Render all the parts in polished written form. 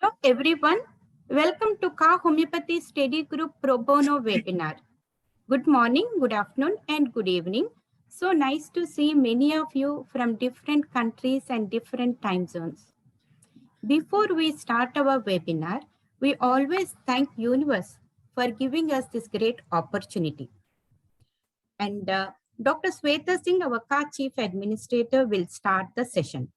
Hello everyone, welcome to KHA Homeopathy Study Group Pro Bono webinar. Good morning, good afternoon and good evening. So nice to see many of you from different countries and different time zones. Before we start our webinar, we always thank Universe for giving us this great opportunity. And Dr. Sweta Singh, our KHA Chief Administrator, will start the session.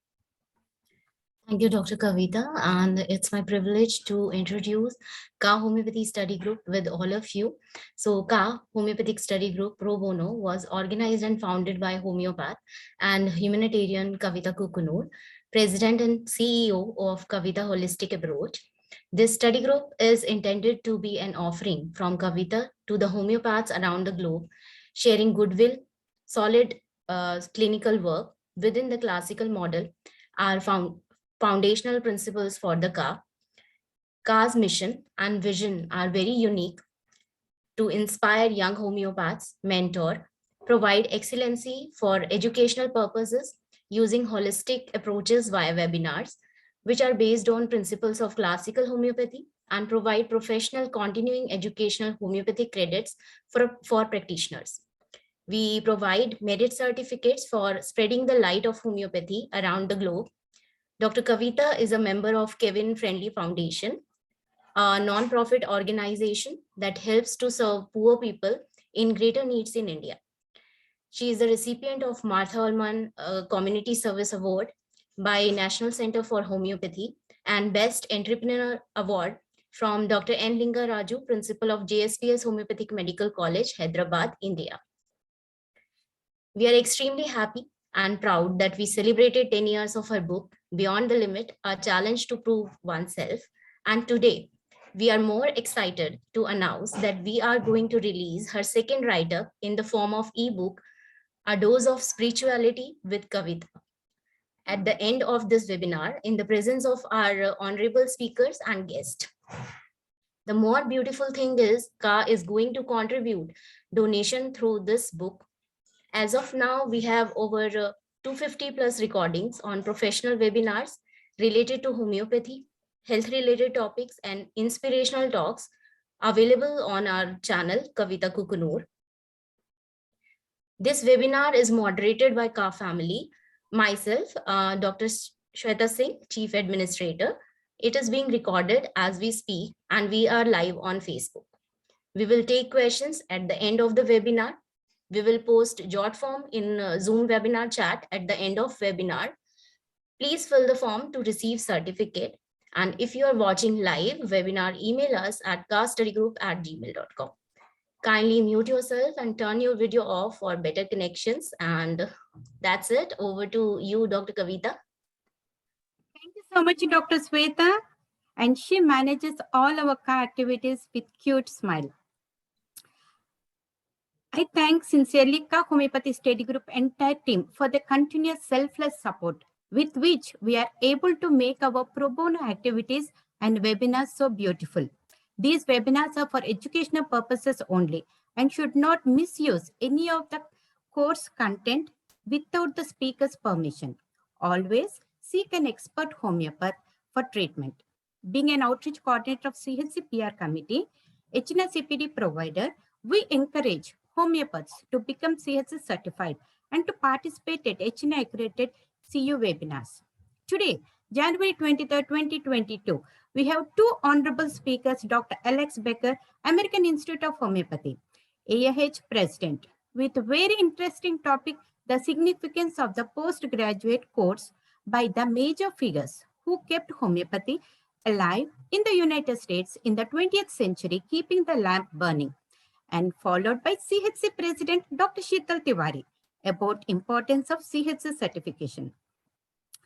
Thank you, Dr. Kavita, and it's my privilege to introduce KHA Homeopathy Study Group with all of you. So KHA Homeopathic Study Group Pro Bono was organized and founded by homeopath and humanitarian Kavita Kukunur, President and CEO of Kavita Holistic Approach. This study group is intended to be an offering from Kavita to the homeopaths around the globe, sharing goodwill, solid clinical work within the classical model, are foundational principles for the KHA. KHA's mission and vision are very unique to inspire young homeopaths, mentor, provide excellency for educational purposes using holistic approaches via webinars, which are based on principles of classical homeopathy and provide professional continuing educational homeopathic credits for practitioners. We provide merit certificates for spreading the light of homeopathy around the globe. Dr. Kavita is a member of Kevin Friendly Foundation, a non-profit organization that helps to serve poor people in greater needs in India. She is the recipient of Martha Ullman Community Service Award by National Center for Homeopathy and Best Entrepreneur Award from Dr. N. Linga Raju, Principal of JSPS Homeopathic Medical College, Hyderabad, India. We are extremely happy and proud that we celebrated 10 years of her book, Beyond the Limit, a challenge to prove oneself. And today, we are more excited to announce that we are going to release her second writer in the form of ebook, A Dose of Spirituality with Kavita. At the end of this webinar, in the presence of our honorable speakers and guests. The more beautiful thing is, KHA is going to contribute donation through this book. As of now, we have over 250 plus recordings on professional webinars related to homeopathy, health-related topics, and inspirational talks available on our channel, Kavita Kukunur. This webinar is moderated by KHA family, myself, Dr. Shweta Singh, Chief Administrator. It is being recorded as we speak, and we are live on Facebook. We will take questions at the end of the webinar. We will post jot form in Zoom webinar chat at the end of webinar. Please fill the form to receive certificate. And if you are watching live webinar, email us at khastudygroup@gmail.com. Kindly mute yourself and turn your video off for better connections. And that's it. Over to you, Dr. Kavita. Thank you so much, Dr. Sweta. And she manages all our KHA activities with cute smile. I thank sincerely KHA Homeopathy Study Group entire team for the continuous selfless support with which we are able to make our pro bono activities and webinars so beautiful. These webinars are for educational purposes only and should not misuse any of the course content without the speaker's permission. Always seek an expert homeopath for treatment. Being an outreach coordinator of CHC PR committee, HNCPD provider, we encourage homeopaths to become CHC certified and to participate at HNI accredited CU webinars. Today, January 23rd, 2022, we have two honorable speakers, Dr. Alex Bekker, American Institute of Homeopathy, AIH President, with a very interesting topic, the significance of the postgraduate course by the major figures who kept homeopathy alive in the United States in the 20th century, keeping the lamp burning. And followed by CHC President Dr. Sheetal Tiwari about importance of CHC certification.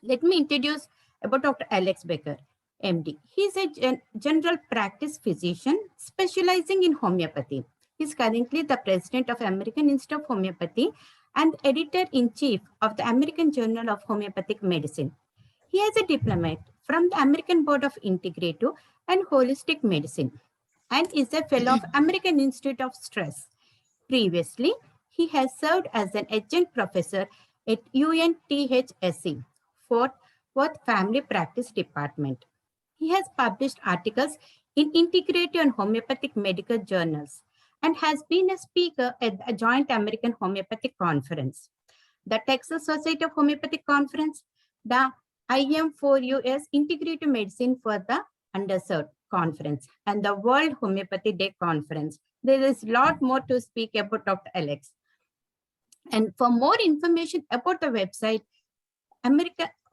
Let me introduce about Dr. Alex Bekker, MD. He is a general practice physician specializing in homeopathy. He is currently the President of American Institute of Homeopathy and Editor-in-Chief of the American Journal of Homeopathic Medicine. He has a diploma from the American Board of Integrative and Holistic Medicine and is a fellow of American Institute of Stress. Previously, he has served as an adjunct professor at UNTHSC, Fort Worth Family Practice Department. He has published articles in integrative and homeopathic medical journals and has been a speaker at the Joint American Homeopathic Conference, the Texas Society of Homeopathic Conference, the IM4US Integrative Medicine for the Underserved Conference, and the World Homeopathy Day Conference. There is a lot more to speak about Dr. Alex. And for more information about the website,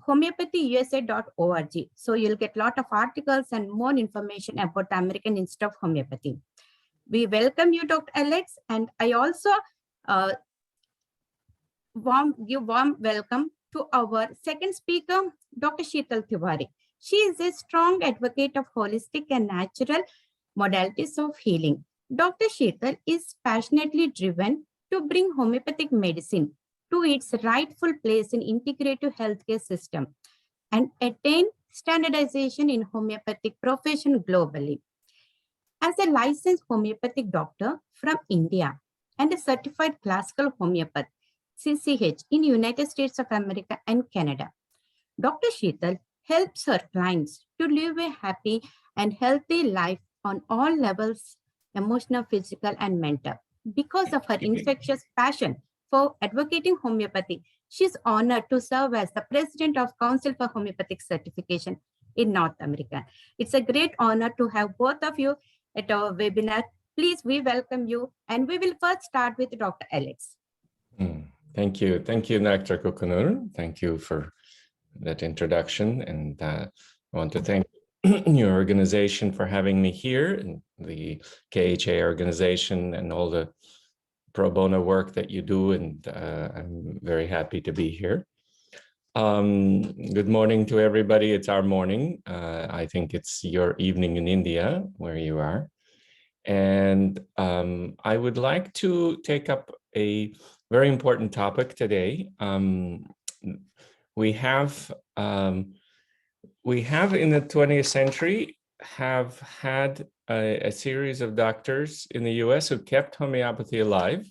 homeopathyyusa.org. So you'll get a lot of articles and more information about the American Institute of Homeopathy. We welcome you, Dr. Alex, and I also give warm welcome to our second speaker, Dr. Sheetal Tiwari. She is a strong advocate of holistic and natural modalities of healing. Dr. Sheetal is passionately driven to bring homeopathic medicine to its rightful place in integrative healthcare system and attain standardization in homeopathic profession globally. As a licensed homeopathic doctor from India and a certified classical homeopath, CCH, in United States of America and Canada, Dr. Sheetal helps her clients to live a happy and healthy life on all levels, emotional, physical, and mental. Because of her infectious passion for advocating homeopathy, she is honored to serve as the president of Council for Homeopathic Certification in North America. It's a great honor to have both of you at our webinar. Please, we welcome you, and we will first start with Dr. Alex. Thank you, Dr. Kokunur. Thank you for that introduction, and I want to thank your organization for having me here, and the KHA organization, and all the pro bono work that you do, and I'm very happy to be here. Good morning to everybody. It's our morning. I think it's your evening in India, where you are. And I would like to take up a very important topic today. We have in the 20th century have had a series of doctors in the US who kept homeopathy alive,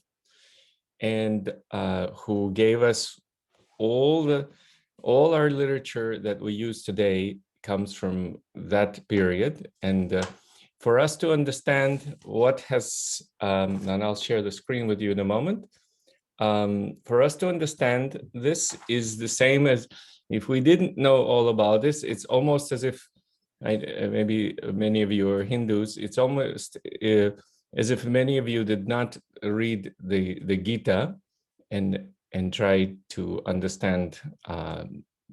and who gave us all our literature that we use today comes from that period. And for us to understand what has, and I'll share the screen with you in a moment, for us to understand this is the same as if we didn't know all about this. It's almost as if, maybe many of you are Hindus, it's almost as if many of you did not read the Gita and try to understand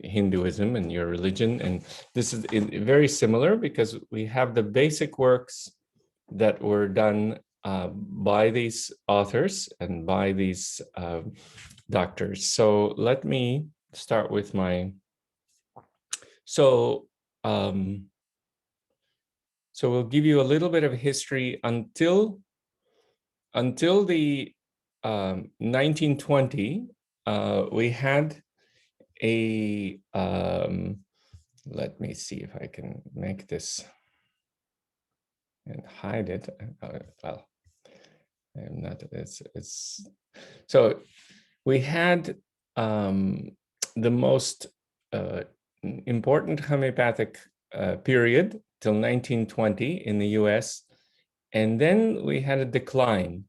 Hinduism and your religion. And this is very similar, because we have the basic works that were done by these authors and by these doctors. So let me start with my, so we'll give you a little bit of history until the 1920. We had a, let me see if I can make this and hide it. Well, I'm not, it's, so we had the most important homeopathic period till 1920 in the US. And then we had a decline,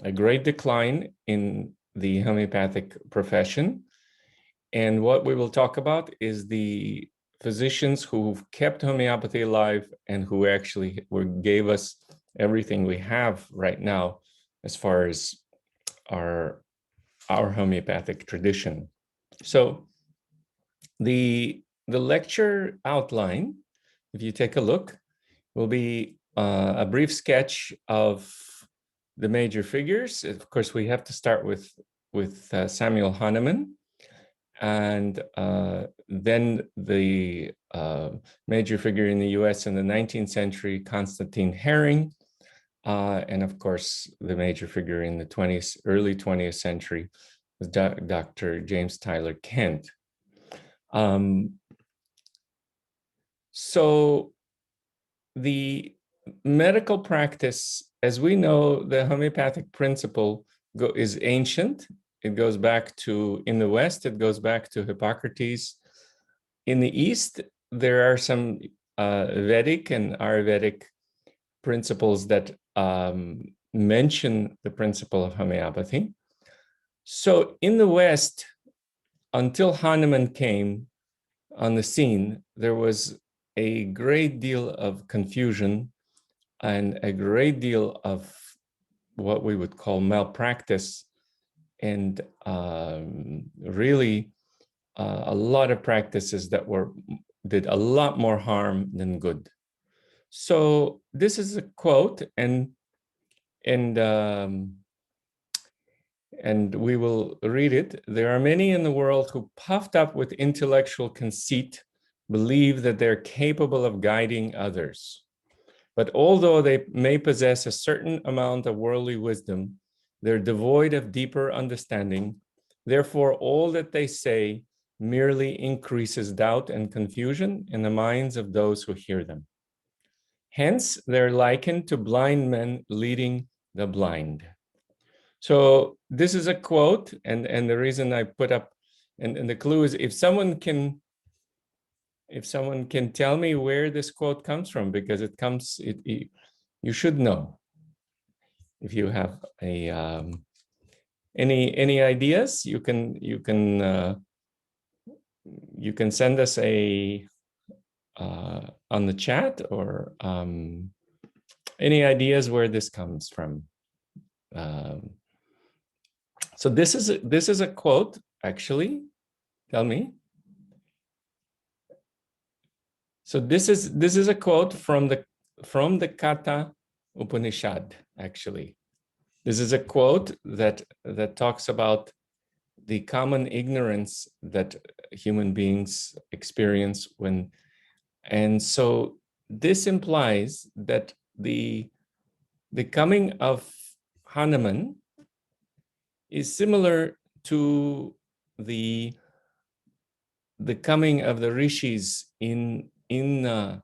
a great decline in the homeopathic profession. And what we will talk about is the physicians who kept homeopathy alive and who actually gave us everything we have right now as far as our homeopathic tradition. So the lecture outline, if you take a look, will be a brief sketch of the major figures. Of course, we have to start with Samuel Hahnemann, and then the major figure in the US in the 19th century, Constantine Herring, and of course, the major figure in the early 20th century was Dr. James Tyler Kent. So the medical practice, as we know, the homeopathic principle is ancient. It goes back to, in the West, it goes back to Hippocrates. In the East, there are some Vedic and Ayurvedic principles that mention the principle of homeopathy. So in the West, until Hahnemann came on the scene, there was a great deal of confusion and a great deal of what we would call malpractice, and really a lot of practices that did a lot more harm than good. So this is a quote, and we will read it. There are many in the world who, puffed up with intellectual conceit, believe that they're capable of guiding others. But although they may possess a certain amount of worldly wisdom, they're devoid of deeper understanding. Therefore, all that they say merely increases doubt and confusion in the minds of those who hear them. Hence, they're likened to blind men leading the blind. So this is a quote, and the reason I put up, and the clue is, if someone can tell me where this quote comes from, because you should know. If you have any ideas, you can send us on the chat, or any ideas where this comes from. So this is a quote, actually. Tell me. So this is a quote from the Katha Upanishad, actually. This is a quote that talks about the common ignorance that human beings experience when, and so this implies that the coming of Hahnemann is similar to the coming of the rishis in the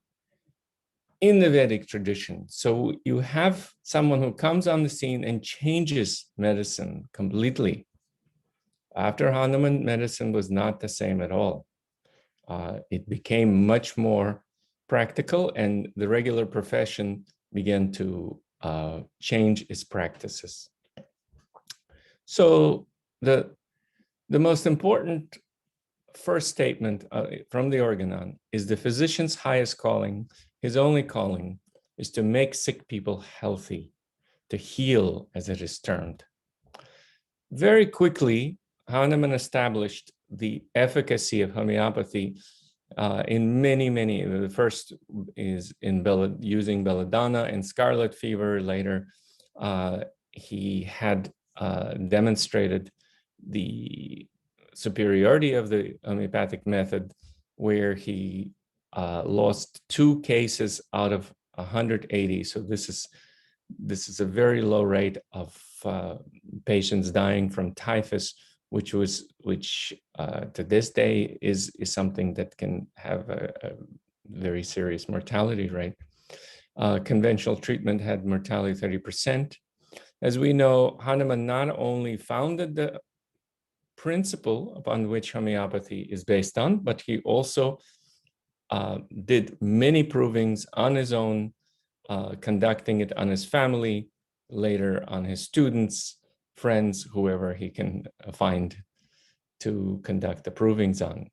Vedic tradition. So you have someone who comes on the scene and changes medicine completely. After Hahnemann, medicine was not the same at all. It became much more practical, and the regular profession began to change its practices. So the most important first statement from the Organon is the physician's highest calling, his only calling, is to make sick people healthy, to heal, as it is termed. Very quickly, Hahnemann established the efficacy of homeopathy in many. The first is in using belladonna and scarlet fever. Later, he had demonstrated the superiority of the homeopathic method, where he lost 2 cases out of 180. So this is a very low rate of patients dying from typhus, which to this day is something that can have a very serious mortality rate. Conventional treatment had mortality 30%. As we know, Hahnemann not only founded the principle upon which homeopathy is based on, but he also did many provings on his own, conducting it on his family, later on his students, friends, whoever he can find to conduct the provings on.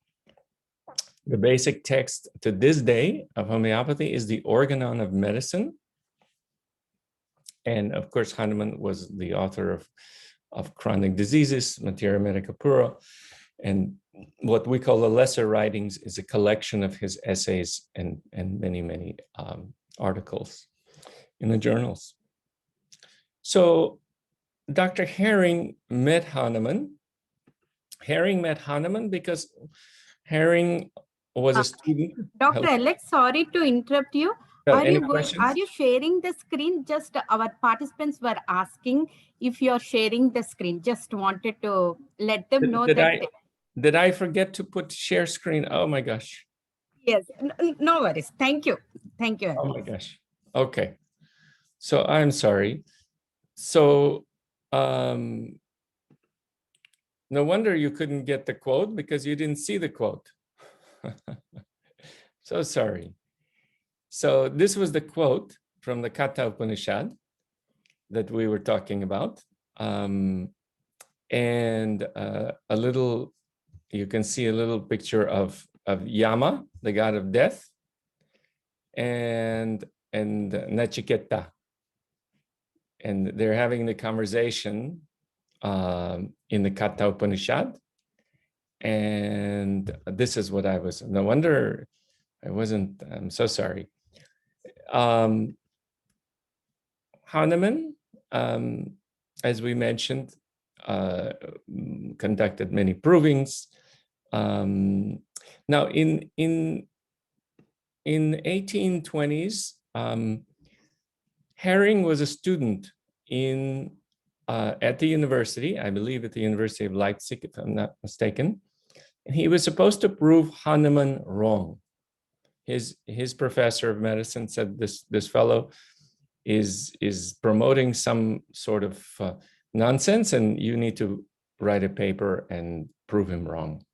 The basic text to this day of homeopathy is the Organon of Medicine. And of course, Hahnemann was the author of chronic diseases, Materia Medica Pura. And what we call the lesser writings is a collection of his essays and many articles in the journals. So Dr. Herring met Hahnemann. Herring met Hahnemann because Herring was a student. Dr. Alex, sorry to interrupt you. Are you sharing the screen? Just our participants were asking if you're sharing the screen. Just wanted to let them know Did I forget to put share screen? Oh my gosh. Yes, no worries. Thank you. Thank you. Oh my gosh. Okay. So I'm sorry. So no wonder you couldn't get the quote, because you didn't see the quote. So sorry. So this was the quote from the Katha Upanishad that we were talking about. And a little, you can see a little picture of Yama, the god of death, and Nachiketa. And they're having the conversation in the Katha Upanishad. And this is what I was, no wonder I wasn't, I'm so sorry. Hahnemann, as we mentioned, conducted many provings. Now, in 1820s, Herring was a student in at the university, I believe at the University of Leipzig, if I'm not mistaken, and he was supposed to prove Hahnemann wrong. His professor of medicine said this fellow is promoting some sort of nonsense, and you need to write a paper and prove him wrong.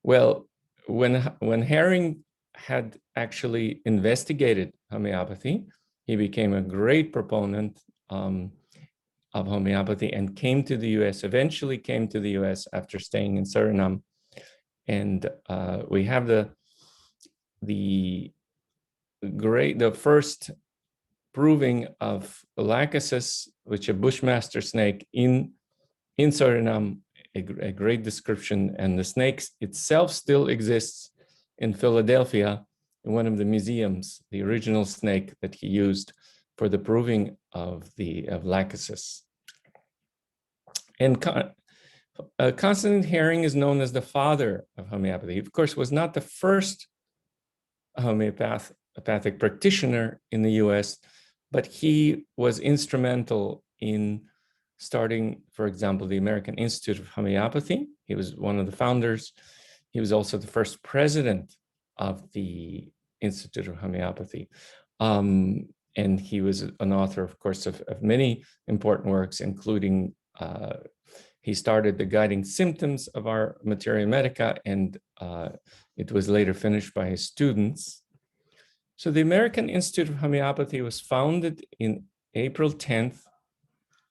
Well, when Herring had actually investigated homeopathy, he became a great proponent of homeopathy and came to the US, eventually came to the US after staying in Suriname. And we have the first proving of lachesis, which a bushmaster snake in Suriname, a great description, and the snake itself still exists in Philadelphia in one of the museums, the original snake that he used for the proving of lachesis. And Constantine Herring is known as the father of homeopathy. He, of course, was not the first homeopathic practitioner in the US, but he was instrumental in starting, for example, the American Institute of Homeopathy. He was one of the founders. He was also the first president of the Institute of Homeopathy. And he was an author, of course, of many important works, including he started the guiding symptoms of our materia medica, and it was later finished by his students. So the American Institute of Homeopathy was founded in April 10th,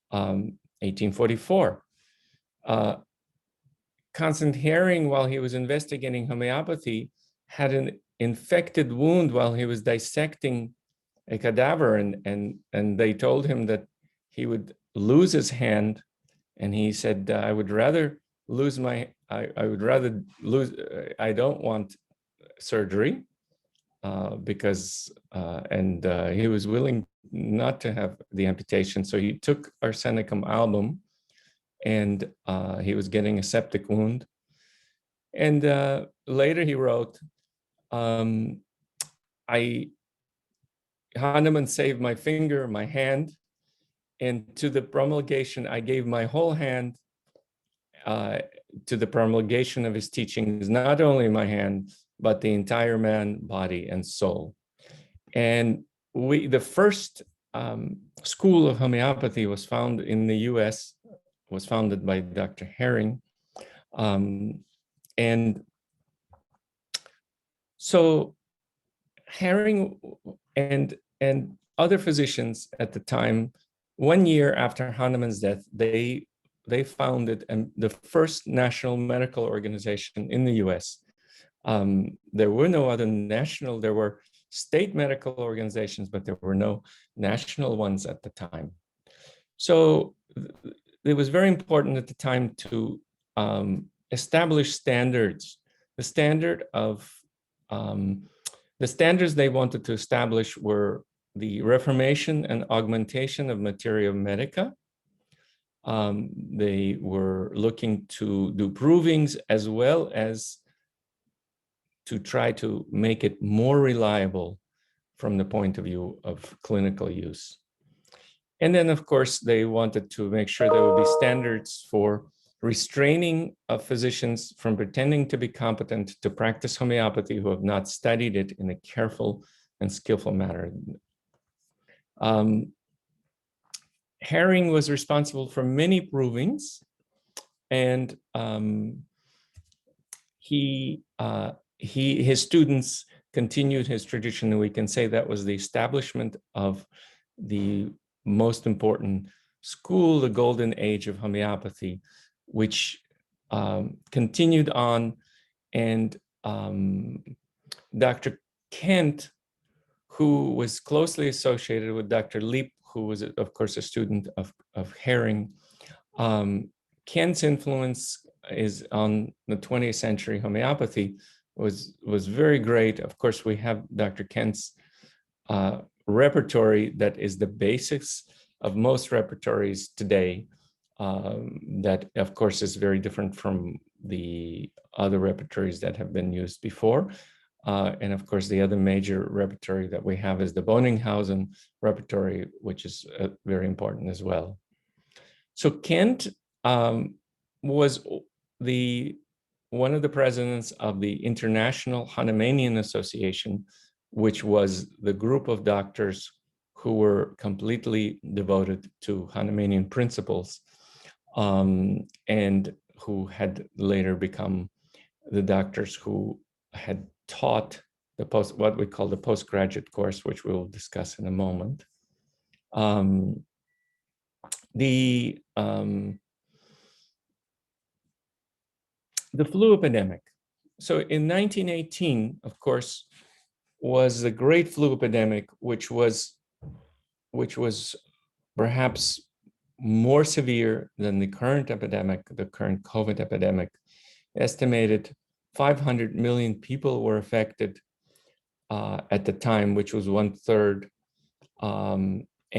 1844. Constantine Herring, while he was investigating homeopathy, had an infected wound while he was dissecting a cadaver, and they told him that he would lose his hand, and he said, I would rather lose my, I would rather lose, I don't want surgery, because, he was willing not to have the amputation. So he took arsenicum album, and he was getting a septic wound. And later he wrote, Hahnemann saved my finger, my hand, and to the promulgation, I gave my whole hand to the promulgation of his teachings, not only my hand, but the entire man, body, and soul. And the first school of homeopathy was found in the US, was founded by Dr. Herring. And so Herring and other physicians at the time, 1 year after Hahnemann's death, they founded the first national medical organization in the US. There were no other national, there were state medical organizations, but there were no national ones at the time. So it was very important at the time to establish standards. The standards they wanted to establish were the reformation and augmentation of materia medica. They were looking to do provings as well as to try to make it more reliable from the point of view of clinical use. And then, of course, they wanted to make sure there would be standards for restraining of physicians from pretending to be competent to practice homeopathy who have not studied it in a careful and skillful manner. Herring was responsible for many provings, and his students continued his tradition, and we can say that was the establishment of the most important school, the golden age of homeopathy, which continued on. And Dr. Kent, who was closely associated with Dr. Leap, who was, of course, a student of Herring. Kent's influence is on the 20th century homeopathy was very great. Of course, we have Dr. Kent's repertory that is the basics of most repertories today. That, of course, is very different from the other repertories that have been used before. And of course, the other major repertory that we have is the Boninghausen repertory, which is very important as well. So Kent was one of the presidents of the International Hahnemannian Association, which was the group of doctors who were completely devoted to Hahnemannian principles, and who had later become the doctors who had taught what we call the postgraduate course, which we'll discuss in a moment. The flu epidemic. So in 1918, of course, was the great flu epidemic, which was perhaps more severe than the current epidemic, the current COVID epidemic. Estimated 500 million people were affected at the time, which was 1/3.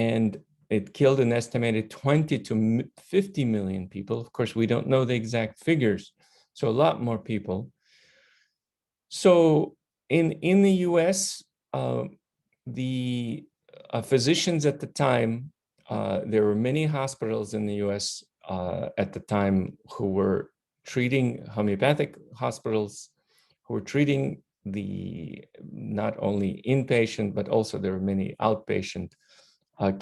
And it killed an estimated 20 to 50 million people. Of course, we don't know the exact figures, so a lot more people. So in the US, the physicians at the time, there were many hospitals in the US at the time who were treating homeopathic hospitals, who were treating the not only inpatient, but also there were many outpatient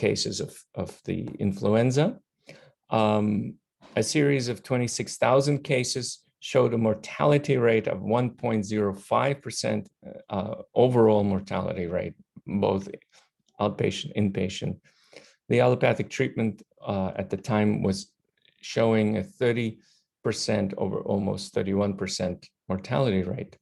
cases of the influenza. A series of 26,000 cases showed a mortality rate of 1.05%, overall mortality rate, both outpatient, inpatient. The allopathic treatment at the time was showing a 30% over almost 31% mortality rate.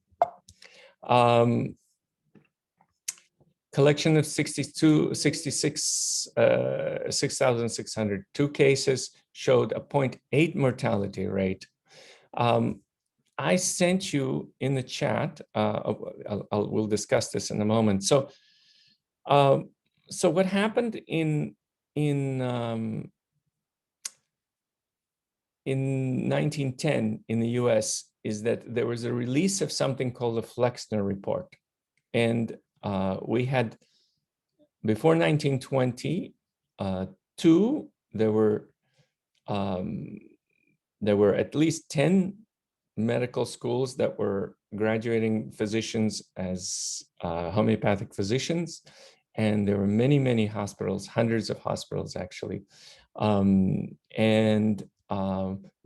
Collection of 6,602 cases showed a 0.8 mortality rate. I sent you in the chat, we'll discuss this in a moment. So what happened in 1910 in the US is that there was a release of something called the Flexner Report. And we had, before 1920, there were at least 10 medical schools that were graduating physicians as homeopathic physicians. And there were many, many hospitals, hundreds of hospitals actually. By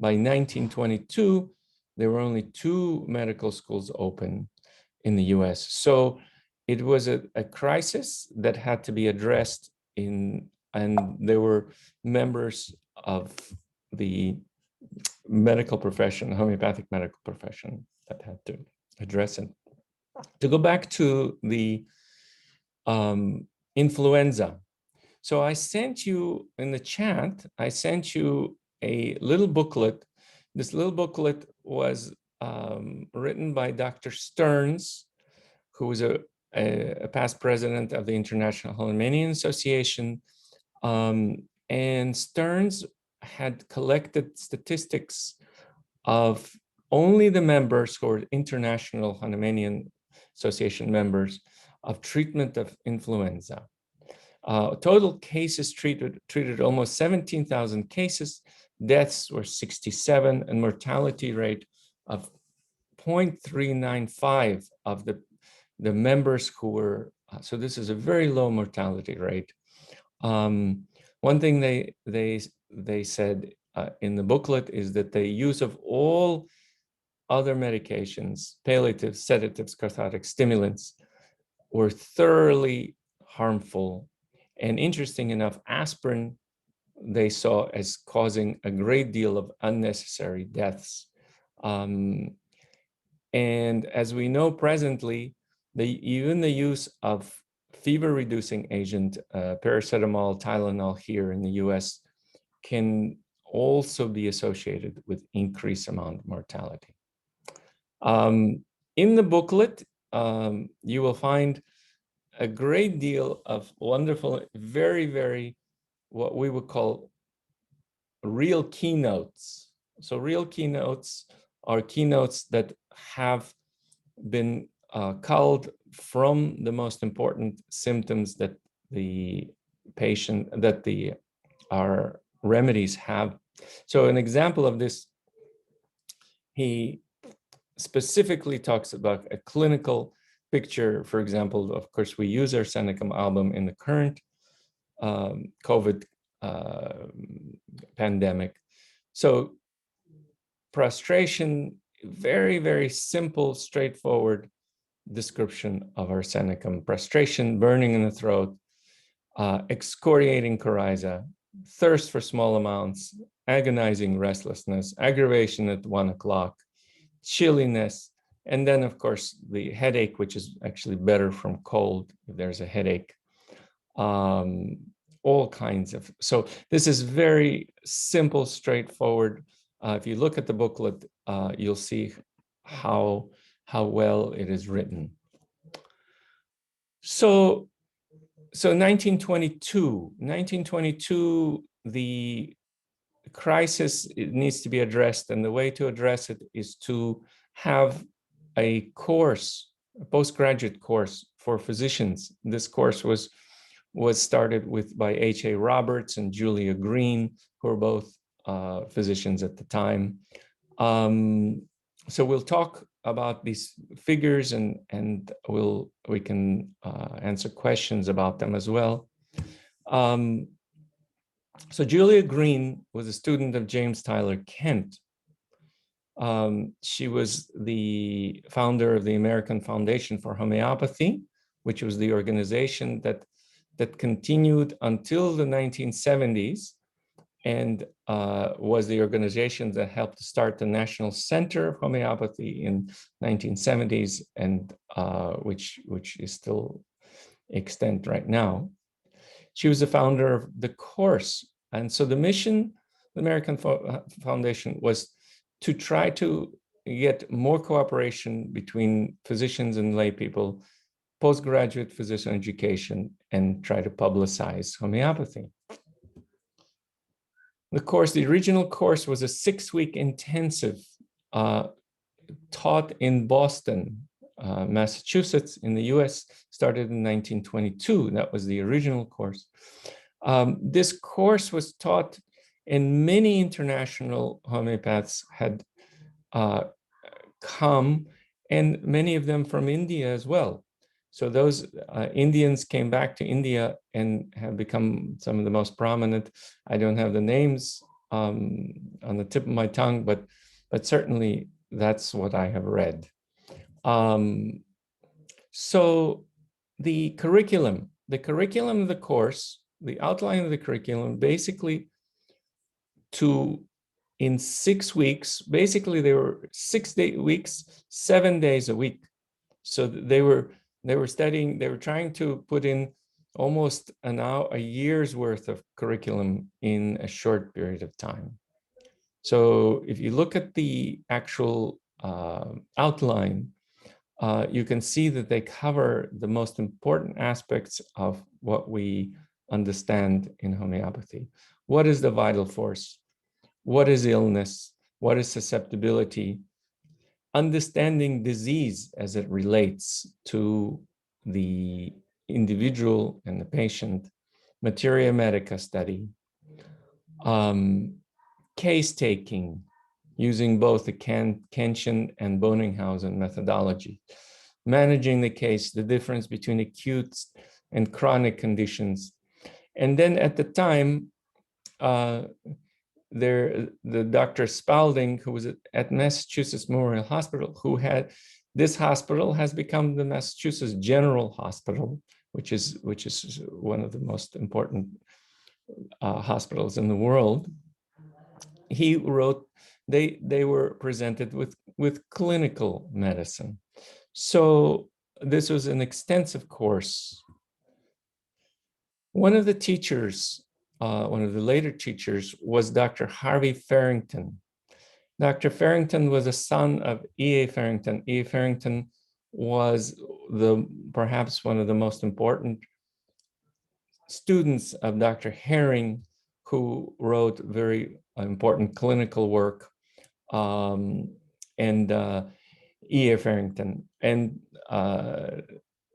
1922, there were only 2 medical schools open in the US. So it was a crisis that had to be addressed and there were members of the medical profession, homeopathic medical profession, that had to address it. To go back to the influenza. So I sent you in the chat, I sent you a little booklet. This little booklet was written by Dr. Stearns, who was a past president of the International Hahnemannian Association. And Stearns had collected statistics of only the members who were International Hahnemannian Association members of treatment of influenza. Total cases treated almost 17,000 cases, deaths were 67, and mortality rate of 0.395 of the members who were, so this is a very low mortality rate. One thing they said in the booklet is that the use of all other medications, palliatives, sedatives, cathartics, stimulants, were thoroughly harmful. And interesting enough, aspirin they saw as causing a great deal of unnecessary deaths. And as we know presently, even the use of fever-reducing agent, paracetamol, Tylenol here in the US, can also be associated with increased amount of mortality. In the booklet, you will find a great deal of wonderful, very, very, what we would call real keynotes. So real keynotes are keynotes that have been culled from the most important symptoms that the patient, that our remedies have. So an example of this, he specifically talks about a clinical picture. For example, of course, we use arsenicum album in the current COVID pandemic. So prostration, very, very simple, straightforward description of arsenicum. Prostration, burning in the throat, excoriating coryza, thirst for small amounts, agonizing restlessness, aggravation at 1 o'clock, chilliness, and then, of course, the headache, which is actually better from cold if there's a headache. All kinds of, so this is very simple, straightforward. If you look at the booklet, you'll see how well it is written. So 1922, the crisis, it needs to be addressed, and the way to address it is to have a course, a postgraduate course for physicians. This course was started by H.A. Roberts and Julia Greene, who are both physicians at the time. So we'll talk about these figures, and we can answer questions about them as well. So Julia Greene was a student of James Tyler Kent. She was the founder of the American Foundation for Homeopathy, which was the organization that continued until the 1970s, and was the organization that helped start the National Center of Homeopathy in 1970s, and which is still extant right now. She was the founder of the course. And so the mission, the American Foundation, was to try to get more cooperation between physicians and lay people, postgraduate physician education, and try to publicize homeopathy. The course, the original course, was a 6-week intensive taught in Boston, Massachusetts, in the US, started in 1922. That was the original course. This course was taught, and many international homeopaths had come, and many of them from India as well. So those Indians came back to India and have become some of the most prominent. I don't have the names on the tip of my tongue, but certainly that's what I have read. So the curriculum of the course, the outline of the curriculum, basically in 6 weeks, basically they were 6 weeks, 7 days a week. So they were studying, they were trying to put in almost a year's worth of curriculum in a short period of time. So if you look at the actual outline, you can see that they cover the most important aspects of what we understand in homeopathy. What is the vital force? What is illness? What is susceptibility? Understanding disease as it relates to the individual and the patient, materia medica study, case taking, using both the Kentian and Bonninghausen methodology, managing the case, the difference between acute and chronic conditions. And then at the time, the Dr. Spalding, who was at Massachusetts Memorial Hospital, who had This hospital has become the Massachusetts General Hospital, which is one of the most important hospitals in the world. He wrote, they were presented with clinical medicine. So this was an extensive course. One of the teachers, one of the later teachers, was Dr. Harvey Farrington. Dr. Farrington was a son of E.A. Farrington. E.A. Farrington was perhaps one of the most important students of Dr. Herring, who wrote very important clinical work, and E.A. Farrington. And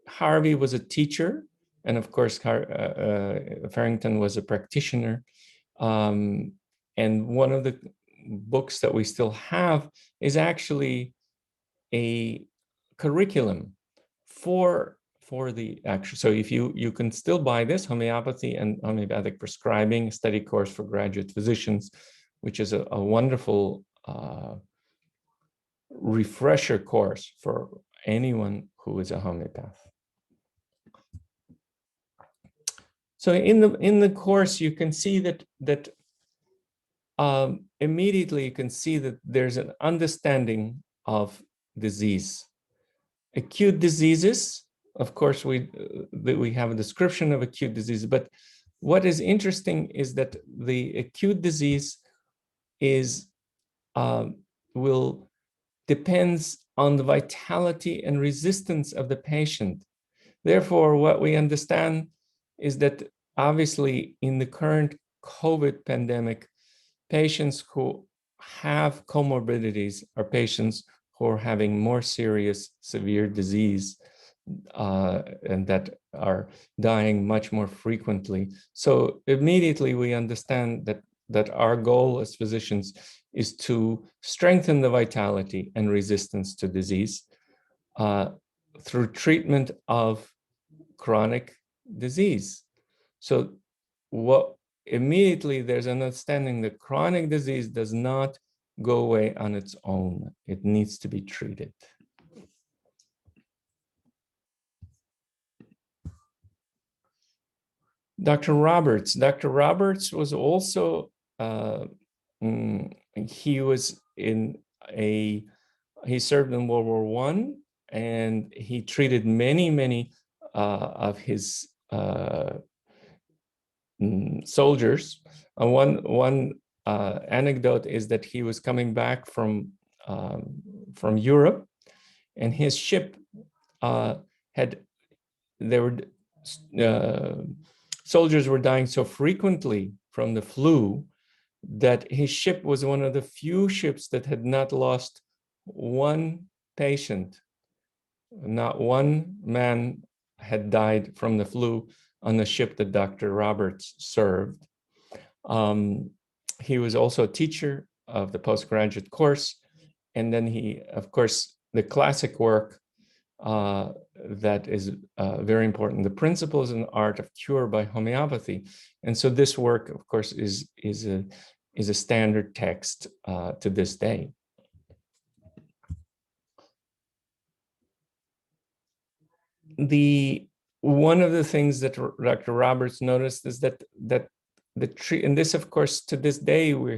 Harvey was a teacher, and of course, Farrington was a practitioner. And one of the books that we still have is actually a curriculum for the actual. So if you can still buy this, Homeopathy and Homeopathic Prescribing Study Course for Graduate Physicians, which is a wonderful refresher course for anyone who is a homeopath. So in the course, you can see that immediately you can see that there's an understanding of disease. Acute diseases, of course, we have a description of acute disease, but what is interesting is that the acute disease depends on the vitality and resistance of the patient. Therefore, what we understand is that obviously in the current COVID pandemic, patients who have comorbidities are patients who are having more serious, severe disease, and that are dying much more frequently. So immediately we understand that our goal as physicians is to strengthen the vitality and resistance to disease through treatment of chronic disease. So immediately there's an understanding that chronic disease does not go away on its own. It needs to be treated. Dr. Roberts was also, he served in World War I, and he treated many of his soldiers. One anecdote is that he was coming back from Europe, and his ship soldiers were dying so frequently from the flu that his ship was one of the few ships that had not lost one patient. Not one man had died from the flu on the ship that Dr. Roberts served. He was also a teacher of the postgraduate course. And then he, of course, the classic work that is very important, The Principles and Art of Cure by Homeopathy. And so this work, of course, is a standard text to this day. One of the things that Dr. Roberts noticed is that and this, of course, to this day, we're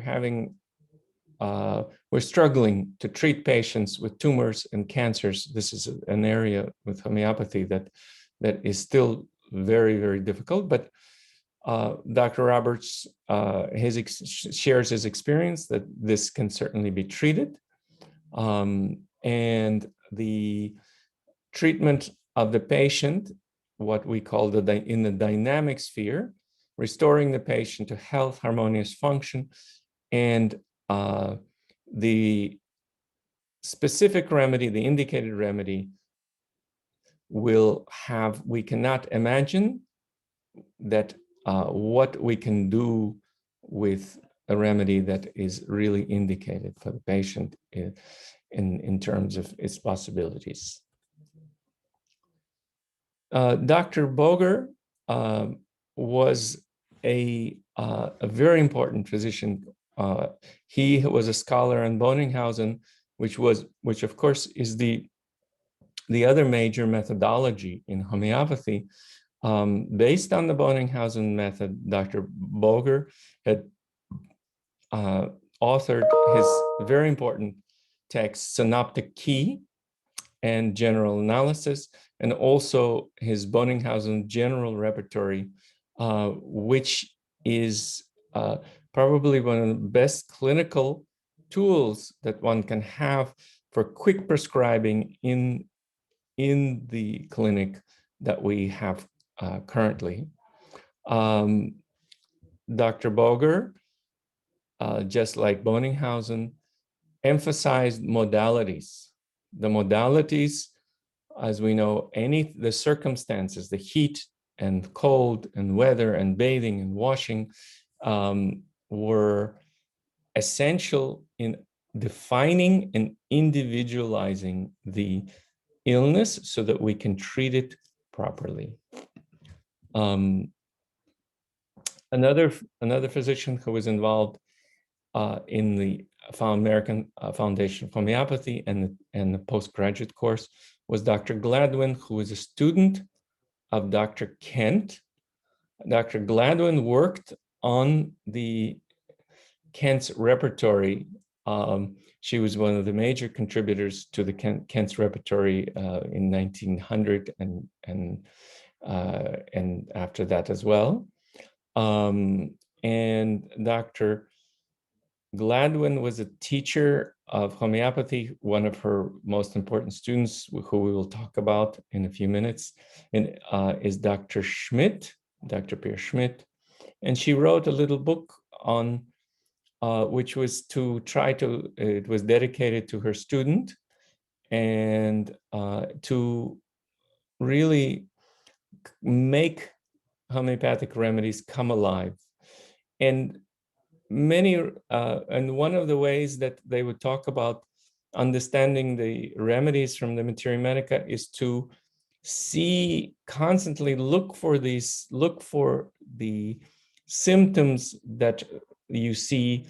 struggling to treat patients with tumors and cancers. This is an area with homeopathy that is still very, very difficult. But Dr. Roberts shares his experience that this can certainly be treated, and the treatment of the patient, what we call in the dynamic sphere, restoring the patient to health, harmonious function, and the specific remedy, the indicated remedy, we cannot imagine that what we can do with a remedy that is really indicated for the patient in terms of its possibilities. Dr. Boger was a very important physician. He was a scholar in Bonninghausen, which of course is the the other major methodology in homeopathy. Based on the Bonninghausen method, Dr. Bekker had authored his very important text, Synoptic Key and General Analysis, and also his Bonninghausen General Repertory, which is probably one of the best clinical tools that one can have for quick prescribing in the clinic that we have currently. Dr. Bekker, just like Bonninghausen, emphasized modalities. The modalities, as we know, the circumstances, the heat and cold and weather and bathing and washing were essential in defining and individualizing the illness so that we can treat it properly. Another physician who was involved in the American Foundation of Homeopathy and the postgraduate course was Dr. Gladwin, who was a student of Dr. Kent. Dr. Gladwin worked on the Kent's repertory. She was one of the major contributors to the Kent's repertory in 1900 and after that as well. And Dr. Gladwin was a teacher of homeopathy, one of her most important students, who we will talk about in a few minutes, and is Dr. Schmidt, Dr. Pierre Schmidt. And she wrote a little book on, which was to try to, it was dedicated to her student and to really make homeopathic remedies come alive. And and one of the ways that they would talk about understanding the remedies from the Materia Medica is to constantly look for the symptoms that you see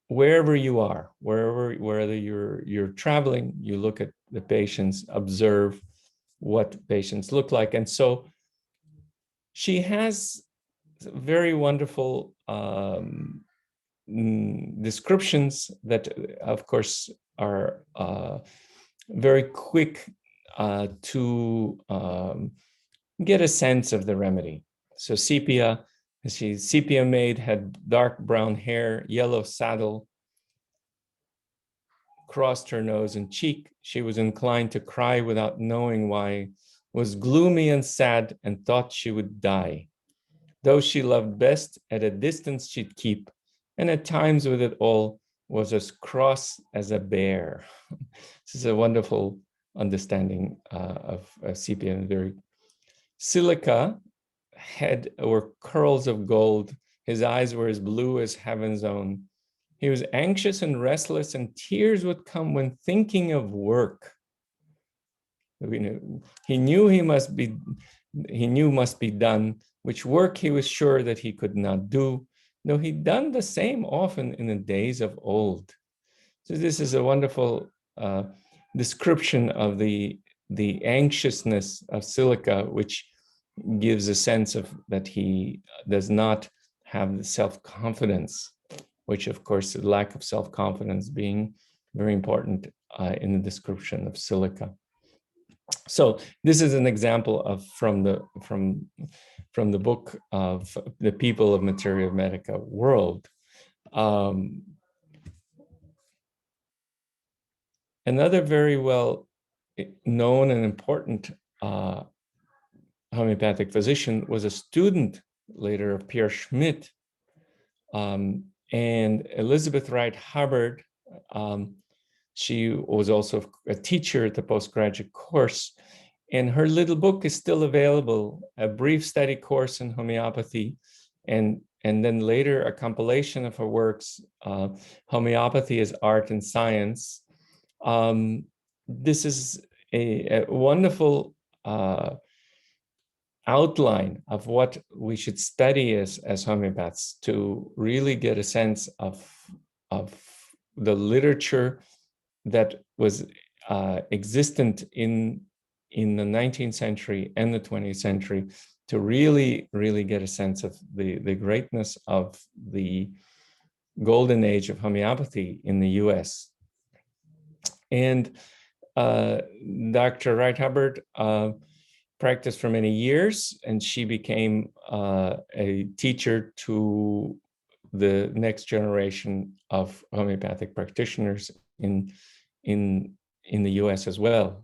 wherever you are, whether you're traveling, you look at the patients, observe what patients look like. And so she has very wonderful descriptions that, of course, are very quick to get a sense of the remedy. So Sepia maid had dark brown hair, yellow saddle, crossed her nose and cheek. She was inclined to cry without knowing why, was gloomy and sad, and thought she would die. Those she loved best, at a distance she'd keep, and at times with it all was as cross as a bear. This is a wonderful understanding of sepia. Very Silica were curls of gold. His eyes were as blue as heaven's own. He was anxious and restless, and tears would come when thinking of work. He knew must be done, which work he was sure that he could not do, though he'd done the same often in the days of old. So this is a wonderful description of the anxiousness of Silica, which gives a sense of that he does not have the self-confidence, which of course the lack of self-confidence being very important in the description of Silica. So this is an example of from the book of the People of Materia Medica World. Another very well known and important homeopathic physician was a student later of Pierre Schmidt, and Elizabeth Wright Hubbard. She was also a teacher at the postgraduate course, and her little book is still available, A Brief Study Course in Homeopathy, and then later a compilation of her works, Homeopathy as Art and Science. This is a wonderful outline of what we should study as homeopaths to really get a sense of the literature that was existent in in the 19th century and the 20th century to really, really get a sense of the greatness of the golden age of homeopathy in the US. And Dr. Wright Hubbard practiced for many years, and she became a teacher to the next generation of homeopathic practitioners in the US as well.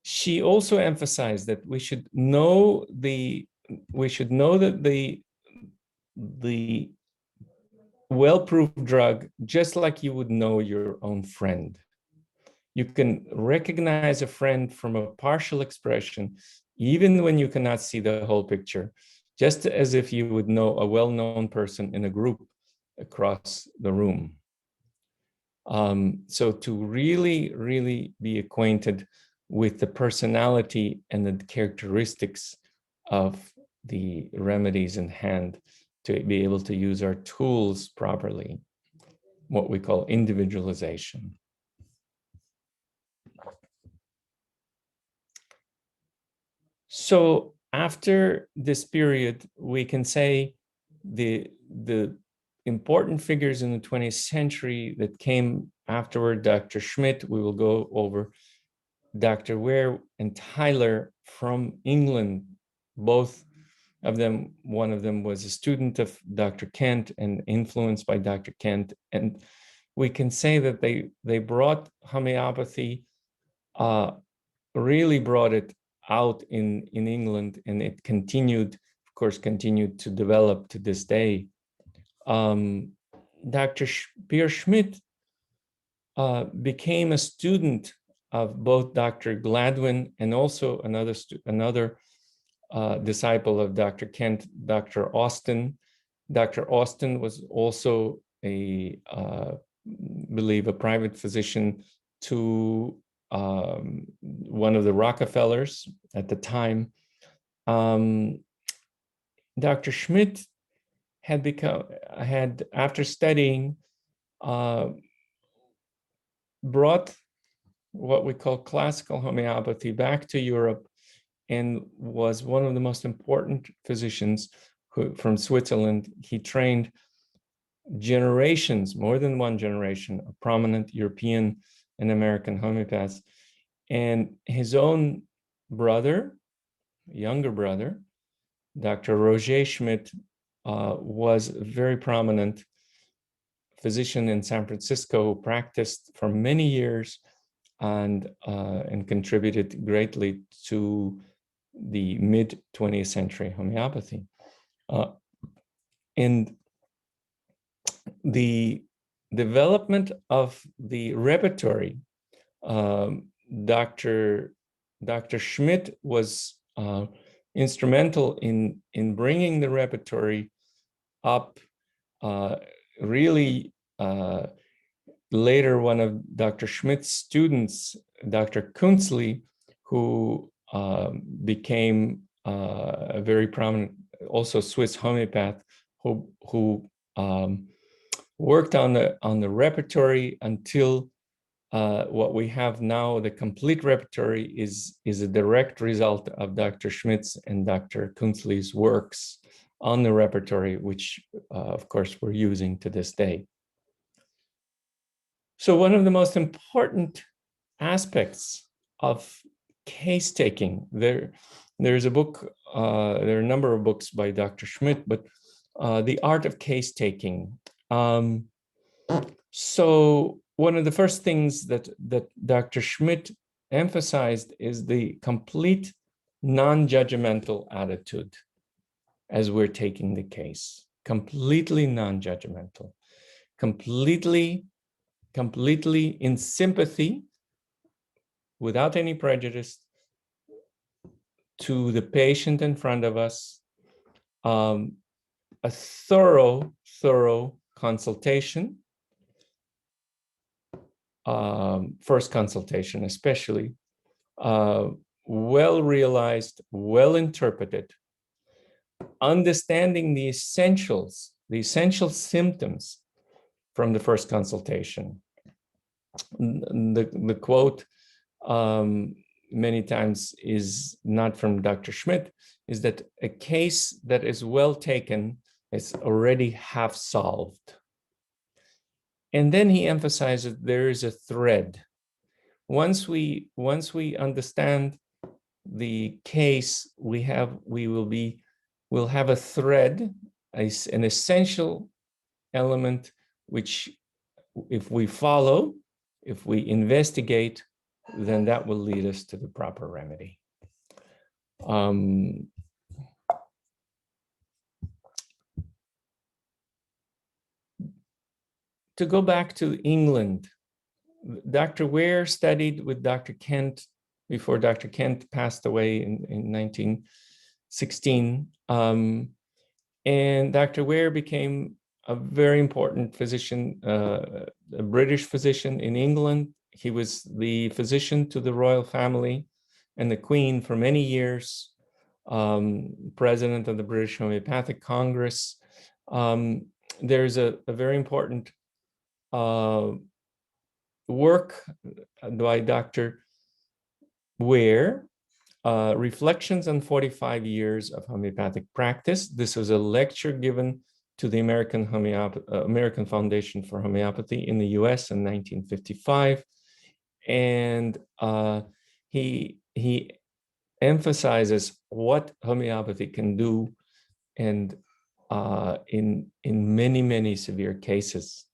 She also emphasized that we should know that the well-proved drug, just like you would know your own friend. You can recognize a friend from a partial expression, even when you cannot see the whole picture, just as if you would know a well-known person in a group across the room. So to really, really be acquainted with the personality and the characteristics of the remedies in hand, to be able to use our tools properly, what we call individualization. So after this period, we can say the important figures in the 20th century that came afterward, Dr. Schmidt, we will go over, Dr. Ware and Tyler from England, both of them, one of them was a student of Dr. Kent and influenced by Dr. Kent. And we can say that they brought homeopathy, really brought it out in England, and it continued, of course, continued to develop to this day. Dr. Pierre Schmidt became a student of both Dr. Gladwin and also another disciple of Dr. Kent, Dr. Austin. Dr. Austin was also believe a private physician to one of the Rockefellers at the time. Dr. Schmidt had after studying, brought what we call classical homeopathy back to Europe, and was one of the most important physicians from Switzerland. He trained generations, more than one generation, of prominent European and American homeopaths. And his own brother, younger brother, Dr. Roger Schmidt, was a very prominent physician in San Francisco who practiced for many years and contributed greatly to the mid-20th century homeopathy. And the development of the repertory, Dr. Schmidt was instrumental in bringing the repertory up. Really, later, one of Dr. Schmidt's students, Dr. Kunzli, who became a very prominent, also Swiss homeopath, who worked on the repertory until what we have now, the complete repertory, is a direct result of Dr. Schmidt's and Dr. Kunzli's works on the repertory, which of course we're using to this day. So one of the most important aspects of case taking, there's a book, there are a number of books by Dr. Schmidt, but The Art of Case Taking. So one of the first things that Dr. Schmidt emphasized is the complete non-judgmental attitude as we're taking the case. Completely non-judgmental, completely in sympathy, without any prejudice to the patient in front of us, a thorough consultation, first consultation especially, well realized, well interpreted, understanding the essential symptoms from the first consultation. The quote many times is not from Dr. Schmidt, is that a case that is well taken is already half solved. And then he emphasizes there is a thread. Once we understand the case, we'll have a thread, an essential element, which if we follow, if we investigate, then that will lead us to the proper remedy. To go back to England, Dr. Ware studied with Dr. Kent before Dr. Kent passed away in 1916. And Dr. Ware became a very important physician, a British physician in England. He was the physician to the royal family and the Queen for many years, president of the British Homeopathic Congress. There's a very important work by Dr. Ware, Reflections on 45 Years of Homeopathic Practice. This was a lecture given to the American Foundation for Homeopathy in the US in 1955. And he emphasizes what homeopathy can do, and in many, many severe cases.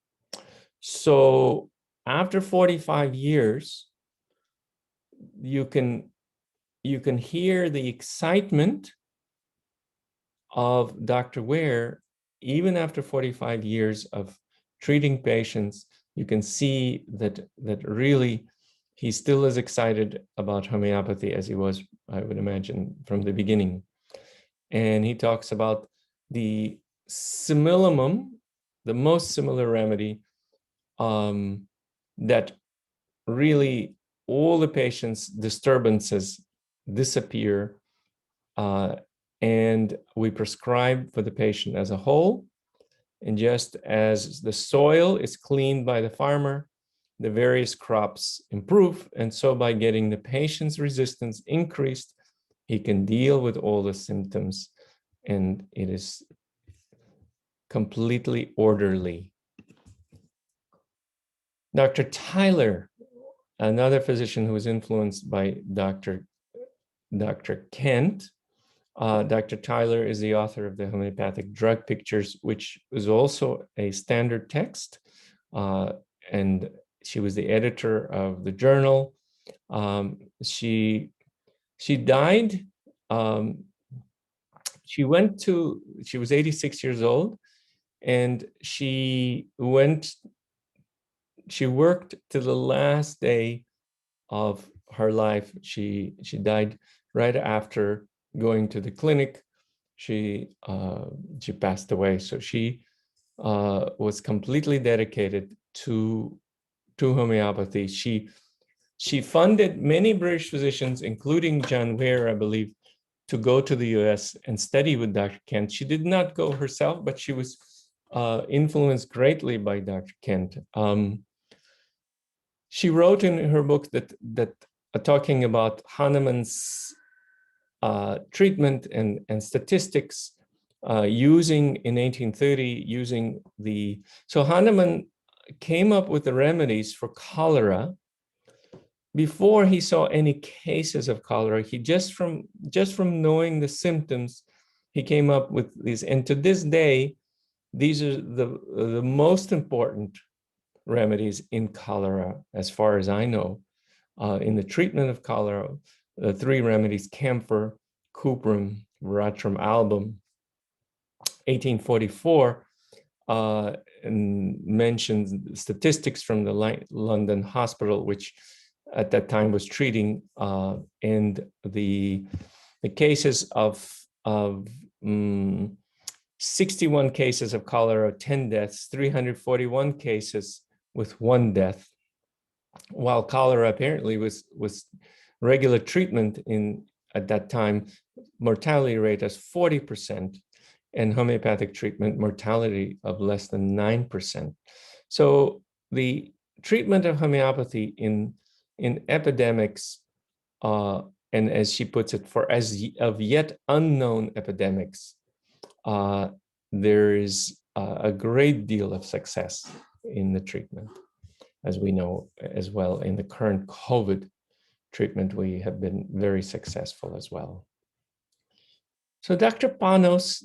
So after 45 years, you can hear the excitement of Dr. Ware. Even after 45 years of treating patients, you can see that really he still is excited about homeopathy as he was, I would imagine, from the beginning. And he talks about the simillimum, the most similar remedy, that really all the patient's disturbances disappear, and we prescribe for the patient as a whole. And just as the soil is cleaned by the farmer, the various crops improve. And so by getting the patient's resistance increased, he can deal with all the symptoms, and it is completely orderly. Dr. Tyler, another physician who was influenced by Dr. Kent. Dr. Tyler is the author of the Homeopathic Drug Pictures, which is also a standard text. And she was the editor of the journal. She died. She was 86 years old, and she worked to the last day of her life. She died right after going to the clinic. She passed away. So she was completely dedicated to homeopathy. She funded many British physicians, including John Ware, I believe, to go to the US and study with Dr. Kent. She did not go herself, but she was influenced greatly by Dr. Kent. She wrote in her book that talking about Hahnemann's treatment and statistics, using in 1830, so Hahnemann came up with the remedies for cholera before he saw any cases of cholera. He just from knowing the symptoms, he came up with these. And to this day, these are the most important remedies in cholera, as far as I know. In the treatment of cholera, the three remedies: camphor, cuprum, veratrum album. 1844 and mentions statistics from the London Hospital, which at that time was treating, and the cases of 61 cases of cholera, 10 deaths, 341 cases with 1 death, while cholera apparently was regular treatment at that time, mortality rate as 40%, and homeopathic treatment mortality of less than 9%. So the treatment of homeopathy in in epidemics, and as she puts it, for as of yet unknown epidemics, there is a great deal of success in the treatment. As we know as well, in the current COVID treatment, we have been very successful as well. So Dr. Panos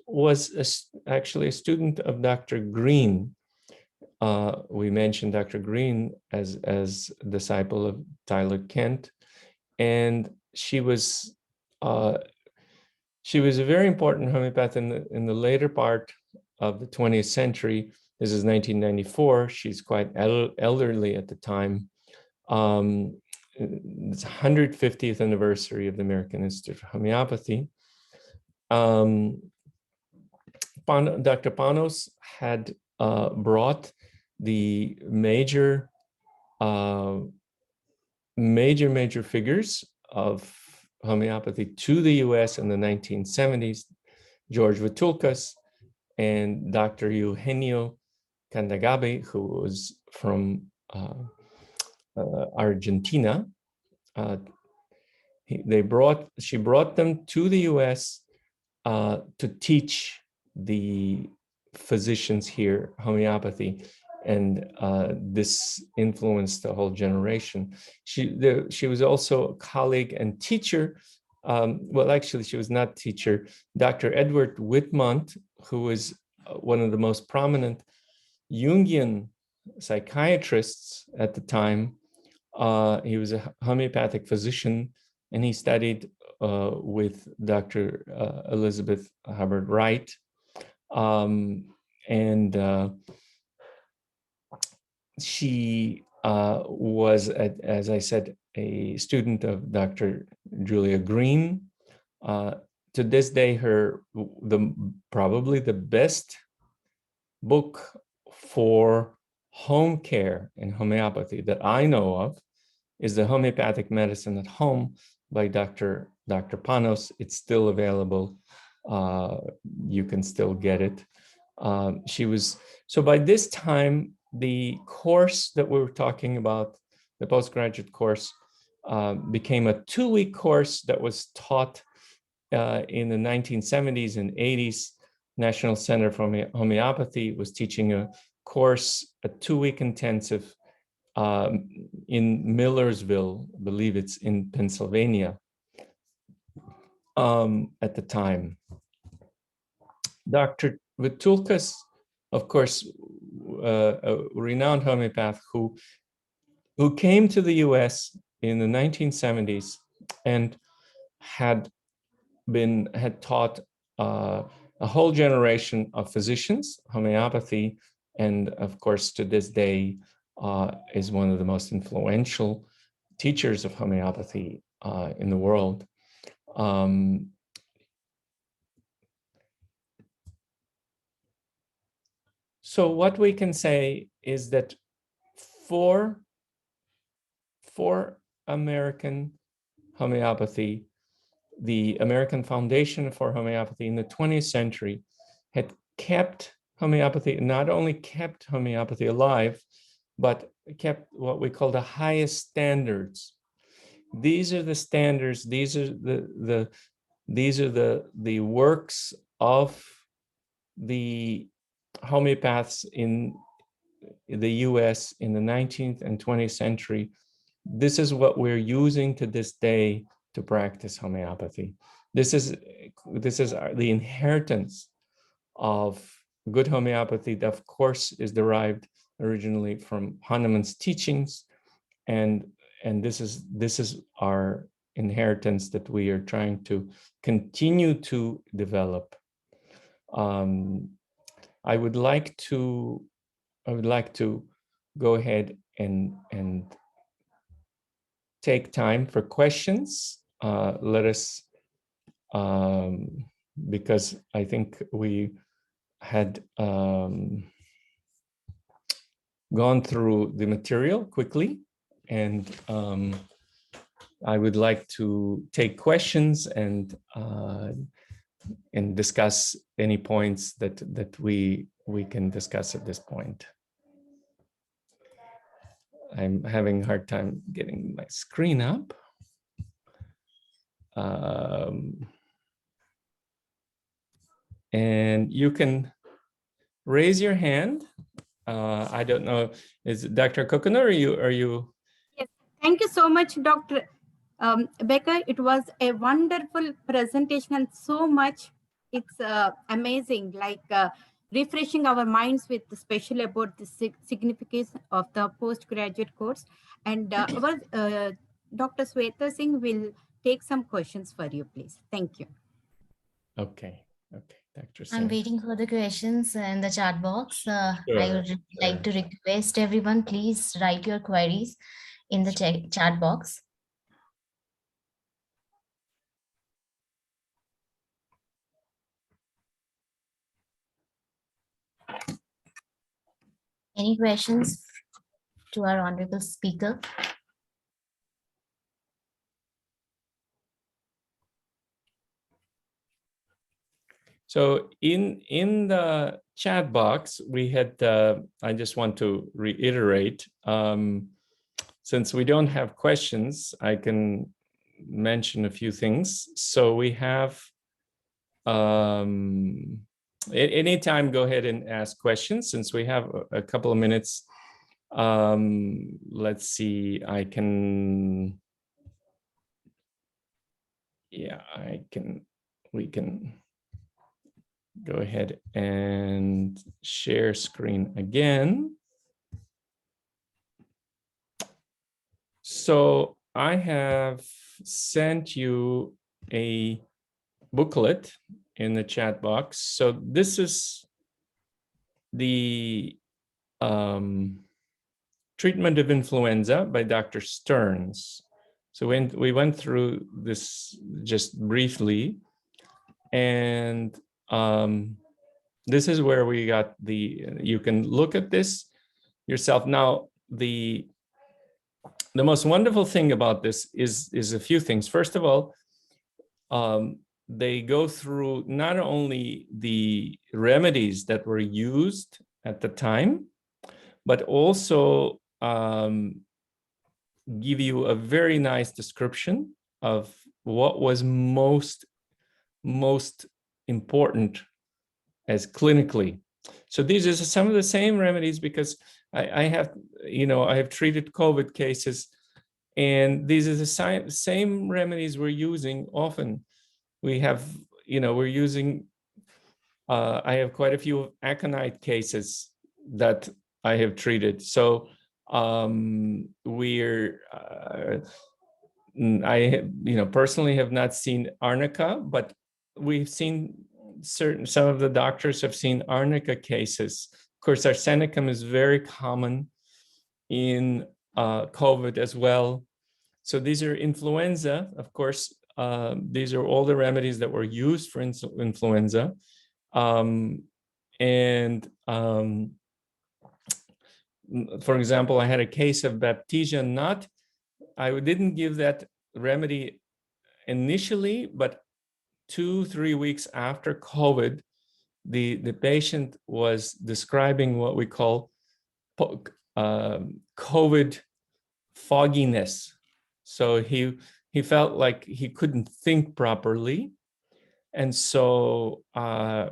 was actually a student of Dr. Greene. We mentioned Dr. Greene as a disciple of Tyler Kent, and she was a very important homeopath in the later part of the 20th century. This is 1994. She's quite elderly at the time. It's 150th anniversary of the American Institute of Homeopathy. Dr. Panos had brought the major figures of homeopathy to the US in the 1970s, George Vitulkas and Dr. Eugenio Candagabe, who was from Argentina. She brought them to the US to teach the physicians here homeopathy, and this influenced the whole generation. She was also a colleague and teacher. Well, actually, she was not teacher. Dr. Edward Whitmont, who was one of the most prominent Jungian psychiatrists at the time. He was a homeopathic physician, and he studied with Dr. Elizabeth Hubbard Wright. She was, as I said, a student of Dr. Julia Greene. To this day, probably the best book for home care and homeopathy that I know of is The Homeopathic Medicine at Home by Dr. Panos. It's still available. You can still get it. So by this time, the course that we were talking about, the postgraduate course, became a 2-week course that was taught in the 1970s and 80s. National Center for Homeopathy was teaching a course, a 2-week intensive in Millersville, I believe it's in Pennsylvania at the time. Dr. Vitulkas, of course, a renowned homeopath who came to the US in the 1970s and had taught a whole generation of physicians homeopathy, and of course to this day is one of the most influential teachers of homeopathy in the world. So what we can say is that for American homeopathy, the American Foundation for Homeopathy in the 20th century had kept homeopathy, not only kept homeopathy alive, but kept what we call the highest standards. These are the standards, these are the works of the homeopaths in the US in the 19th and 20th century. This is what we're using to this day to practice homeopathy. This is the inheritance of good homeopathy that, of course, is derived originally from Hahnemann's teachings, and this is our inheritance that we are trying to continue to develop. I would like to go ahead and take time for questions. Let us, because I think we had gone through the material quickly, and I would like to take questions and discuss any points that we can discuss at this point. I'm having a hard time getting my screen up. And you can raise your hand. I don't know, is it Dr. Kokona, or are you? Yes, thank you so much, Dr. Bekker. It was a wonderful presentation and so much. It's amazing, like refreshing our minds with especially about the significance of the postgraduate course. And our Dr. Sweta Singh will take some questions for you, please. Thank you. Okay, Dr. I'm Singh. waiting for the questions in the chat box. I Sure, would like to request everyone, please write your queries in the chat box. Any questions to our honorable speaker? So in the chat box, we had, I just want to reiterate, since we don't have questions, I can mention a few things. So we have, anytime, go ahead and ask questions since we have a couple of minutes. Let's see, we can go ahead and share screen again. So I have sent you a booklet in the chat box. So this is the treatment of influenza by Dr. Stearns. So we went through this just briefly, and this is where we got you can look at this yourself. Now, the most wonderful thing about this is a few things. First of all, they go through not only the remedies that were used at the time, but also give you a very nice description of what was most important as clinically. So these are some of the same remedies, because I have treated COVID cases, and these are the same remedies we're using often. We have, we're using, I have quite a few aconite cases that I have treated. So I personally have not seen arnica, but we've seen some of the doctors have seen arnica cases. Of course, arsenicum is very common in COVID as well. So these are influenza, of course. These are all the remedies that were used for influenza. For example, I had a case of baptisia. I didn't give that remedy initially, but 2-3 weeks after COVID, the patient was describing what we call COVID fogginess. So he felt like he couldn't think properly. And so I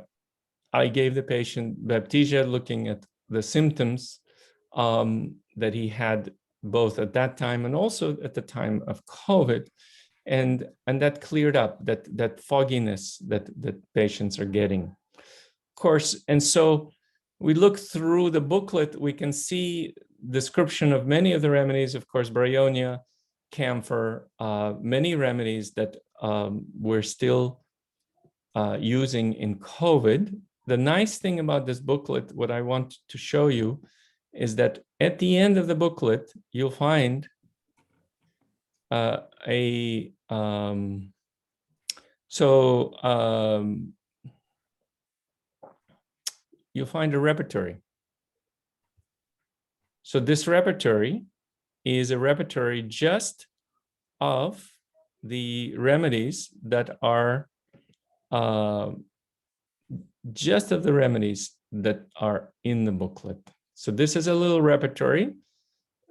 gave the patient baptisia, looking at the symptoms that he had both at that time and also at the time of COVID. And that cleared up that fogginess that patients are getting. Of course, and so we look through the booklet, we can see description of many of the remedies, of course, bryonia, camphor, many remedies that we're still using in COVID. The nice thing about this booklet, what I want to show you, is that at the end of the booklet, you'll find you'll find a repertory. So this repertory is a repertory just of the remedies that are in the booklet. So this is a little repertory,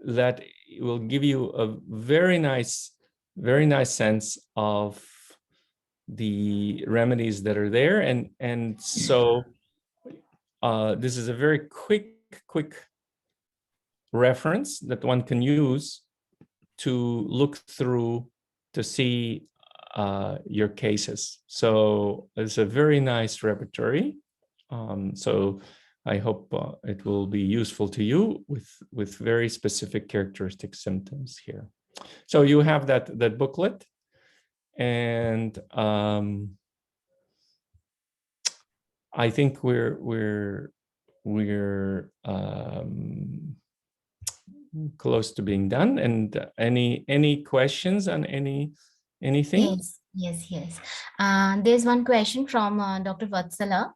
that will give you a very nice sense of the remedies that are there. And so this is a very quick reference that one can use to look through to see your cases. So it's a very nice repertory. So I hope it will be useful to you with very specific characteristic symptoms here. So you have that booklet, and I think we're close to being done. And any questions on anything? Yes. There's one question from Dr. Vatsala.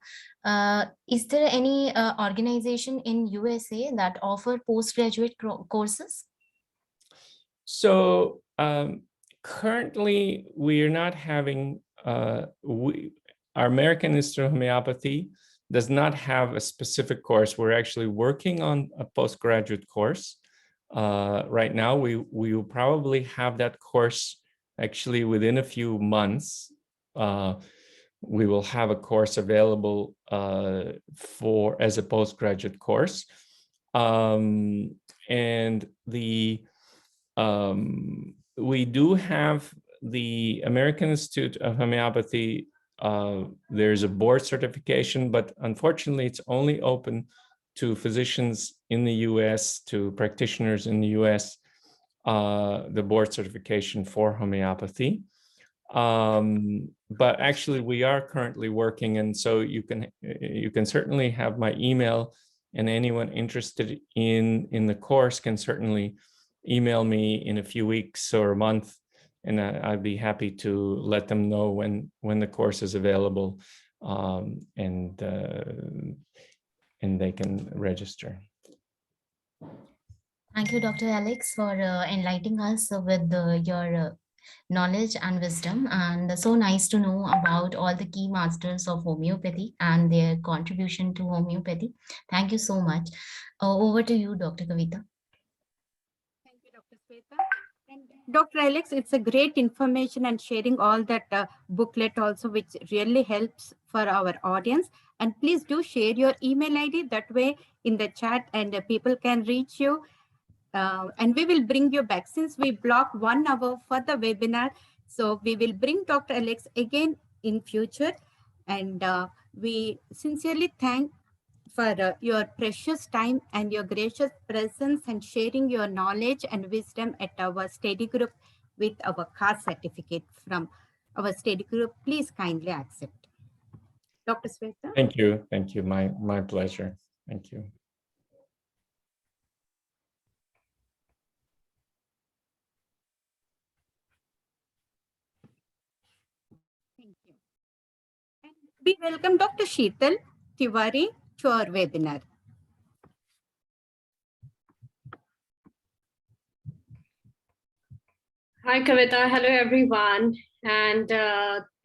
Is there any organization in USA that offer postgraduate courses? So currently we are not having, our American Institute of Homeopathy does not have a specific course. We're actually working on a postgraduate course. Right now, we will probably have that course actually within a few months. We will have a course available as a postgraduate course. And we do have the American Institute of Homeopathy. There's a board certification, but unfortunately it's only open to physicians in the US, to practitioners in the US, the board certification for homeopathy. But actually we are currently working, and so you can certainly have my email, and anyone interested in the course can certainly email me in a few weeks or a month, and I'd be happy to let them know when the course is available, and they can register. Thank you, Dr. Alex, for enlightening us with your knowledge and wisdom, and so nice to know about all the key masters of homeopathy and their contribution to homeopathy. Thank you so much. Over to you, Dr. Kavita. Thank you, Dr. Sweta. And Dr. Alex, it's a great information and sharing all that booklet also, which really helps for our audience. And please do share your email ID, that way in the chat, and people can reach you. And we will bring you back, since we block 1 hour for the webinar. So we will bring Dr. Alex again in future. And we sincerely thank for your precious time and your gracious presence and sharing your knowledge and wisdom at our study group with our CAS certificate from our study group. Please kindly accept. Dr. Sweta. Thank you. My pleasure. Thank you. Thank you. And we welcome Dr. Sheetal Tiwari to our webinar. Hi, Kavita. Hello, everyone. And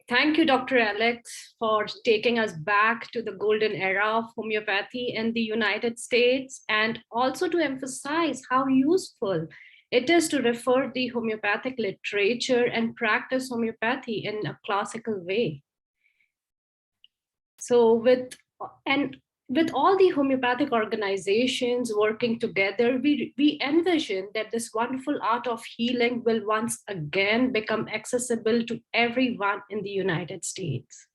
thank you, Dr. Alex, for taking us back to the golden era of homeopathy in the United States, and also to emphasize how useful it is to refer the homeopathic literature and practice homeopathy in a classical way. So with all the homeopathic organizations working together, we envision that this wonderful art of healing will once again become accessible to everyone in the United States.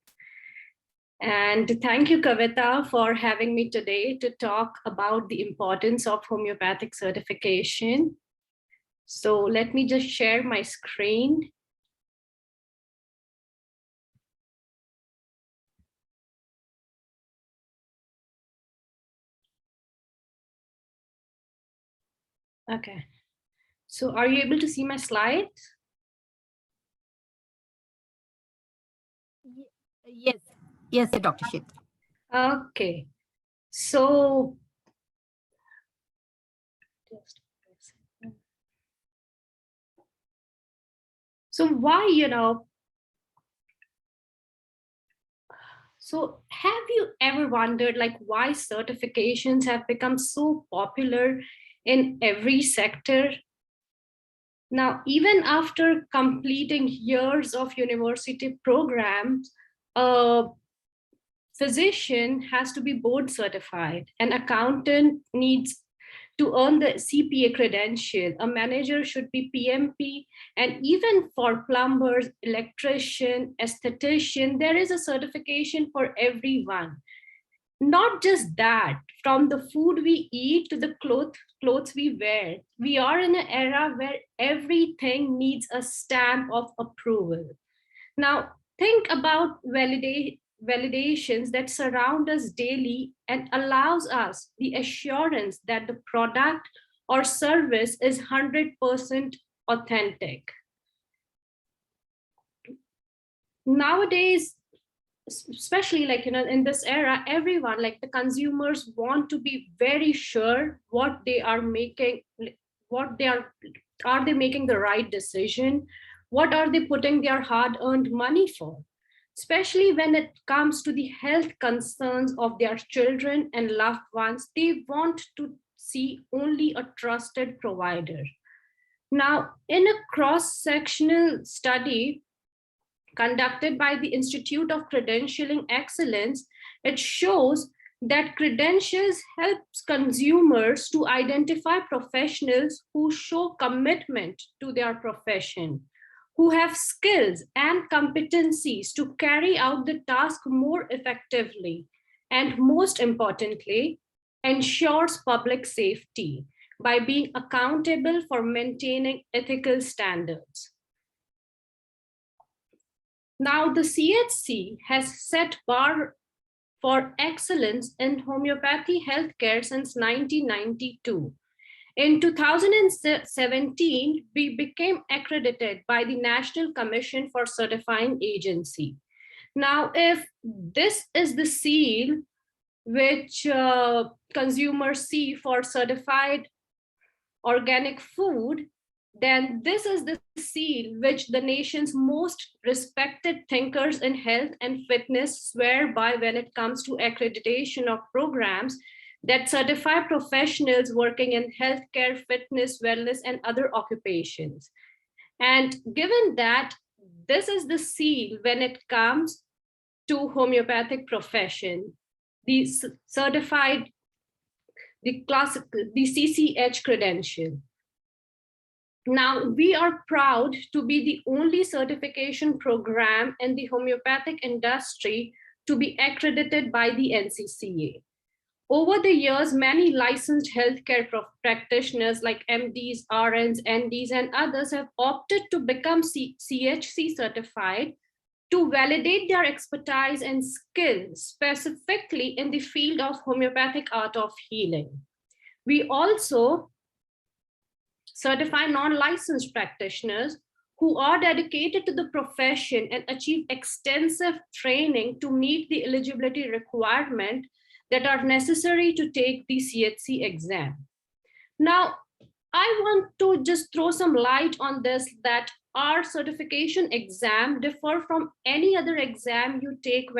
And thank you, Kavita, for having me today to talk about the importance of homeopathic certification. So let me just share my screen. Okay, so are you able to see my slides? Yes, Dr. Sheetal. Okay, so why, so have you ever wondered like why certifications have become so popular in every sector. Now, even after completing years of university programs, a physician has to be board certified, an accountant needs to earn the CPA credential, a manager should be PMP, and even for plumbers, electrician, esthetician, there is a certification for everyone. Not just that, from the food we eat to the clothes we wear, we are in an era where everything needs a stamp of approval. Now, think about validations that surround us daily and allows us the assurance that the product or service is 100% authentic. Nowadays, especially in this era, everyone, like the consumers, want to be very sure what they are making, are they making the right decision? What are they putting their hard-earned money for? Especially when it comes to the health concerns of their children and loved ones, they want to see only a trusted provider. Now, in a cross-sectional study conducted by the Institute of Credentialing Excellence, it shows that credentials helps consumers to identify professionals who show commitment to their profession, who have skills and competencies to carry out the task more effectively, and most importantly, ensures public safety by being accountable for maintaining ethical standards. Now, the CHC has set bar for excellence in homeopathy healthcare since 1992. In 2017, we became accredited by the National Commission for Certifying Agency. Now, if this is the seal which consumers see for certified organic food, then this is the seal which the nation's most respected thinkers in health and fitness swear by when it comes to accreditation of programs that certify professionals working in healthcare, fitness, wellness, and other occupations. And given that this is the seal when it comes to homeopathic profession, the certified, the CCH credential. Now, we are proud to be the only certification program in the homeopathic industry to be accredited by the NCCA. Over the years, many licensed healthcare practitioners like MDs, RNs, NDs, and others have opted to become CHC certified to validate their expertise and skills, specifically in the field of homeopathic art of healing. We also certify non-licensed practitioners who are dedicated to the profession and achieve extensive training to meet the eligibility requirements that are necessary to take the CHC exam. Now, I want to just throw some light on this, that our certification exam differ from any other exam you take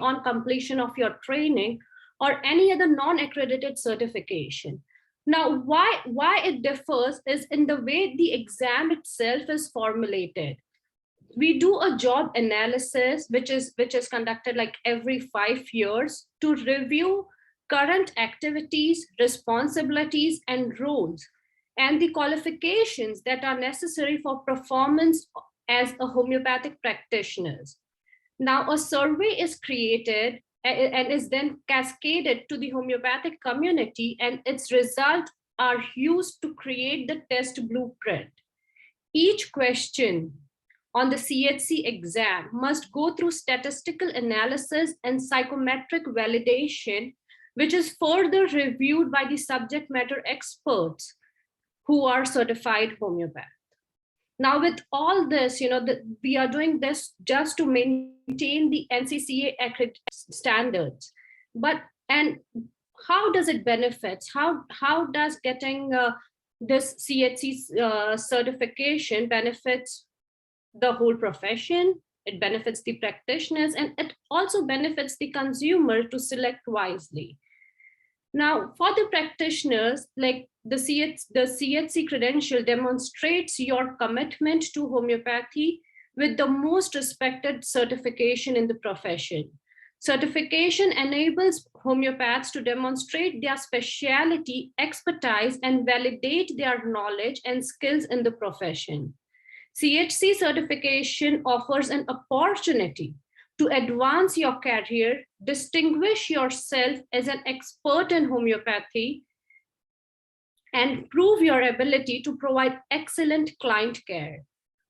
on completion of your training or any other non-accredited certification. Now, why it differs is in the way the exam itself is formulated. We do a job analysis, which is conducted like every 5 years to review current activities, responsibilities, and roles, and the qualifications that are necessary for performance as a homeopathic practitioner. Now, a survey is created and is then cascaded to the homeopathic community, and its results are used to create the test blueprint. Each question on the CHC exam must go through statistical analysis and psychometric validation, which is further reviewed by the subject matter experts who are certified homeopaths. Now, with all this, we are doing this just to maintain the NCCA accredited standards. And how does it benefit? How does getting this CHC certification benefits the whole profession? It benefits the practitioners, and it also benefits the consumer to select wisely. Now, for the practitioners, like the CHC credential demonstrates your commitment to homeopathy with the most respected certification in the profession. Certification enables homeopaths to demonstrate their specialty, expertise, and validate their knowledge and skills in the profession. CHC certification offers an opportunity to advance your career, distinguish yourself as an expert in homeopathy, and prove your ability to provide excellent client care.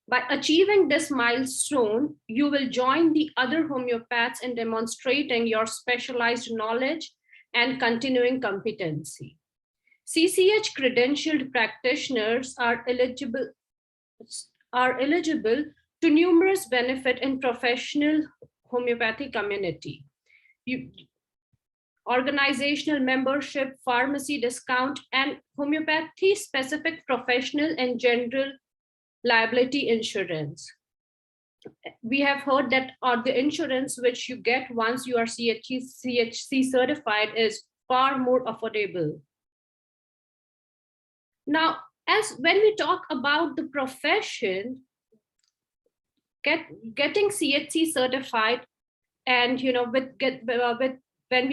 By achieving this milestone, you will join the other homeopaths in demonstrating your specialized knowledge and continuing competency. CCH credentialed practitioners are eligible to numerous benefits in professional homeopathy community. Organizational membership, pharmacy discount, and homeopathy specific professional and general liability insurance. We have heard that the insurance which you get once you are CHC certified is far more affordable. Now, when we talk about the profession, getting CHC certified, and when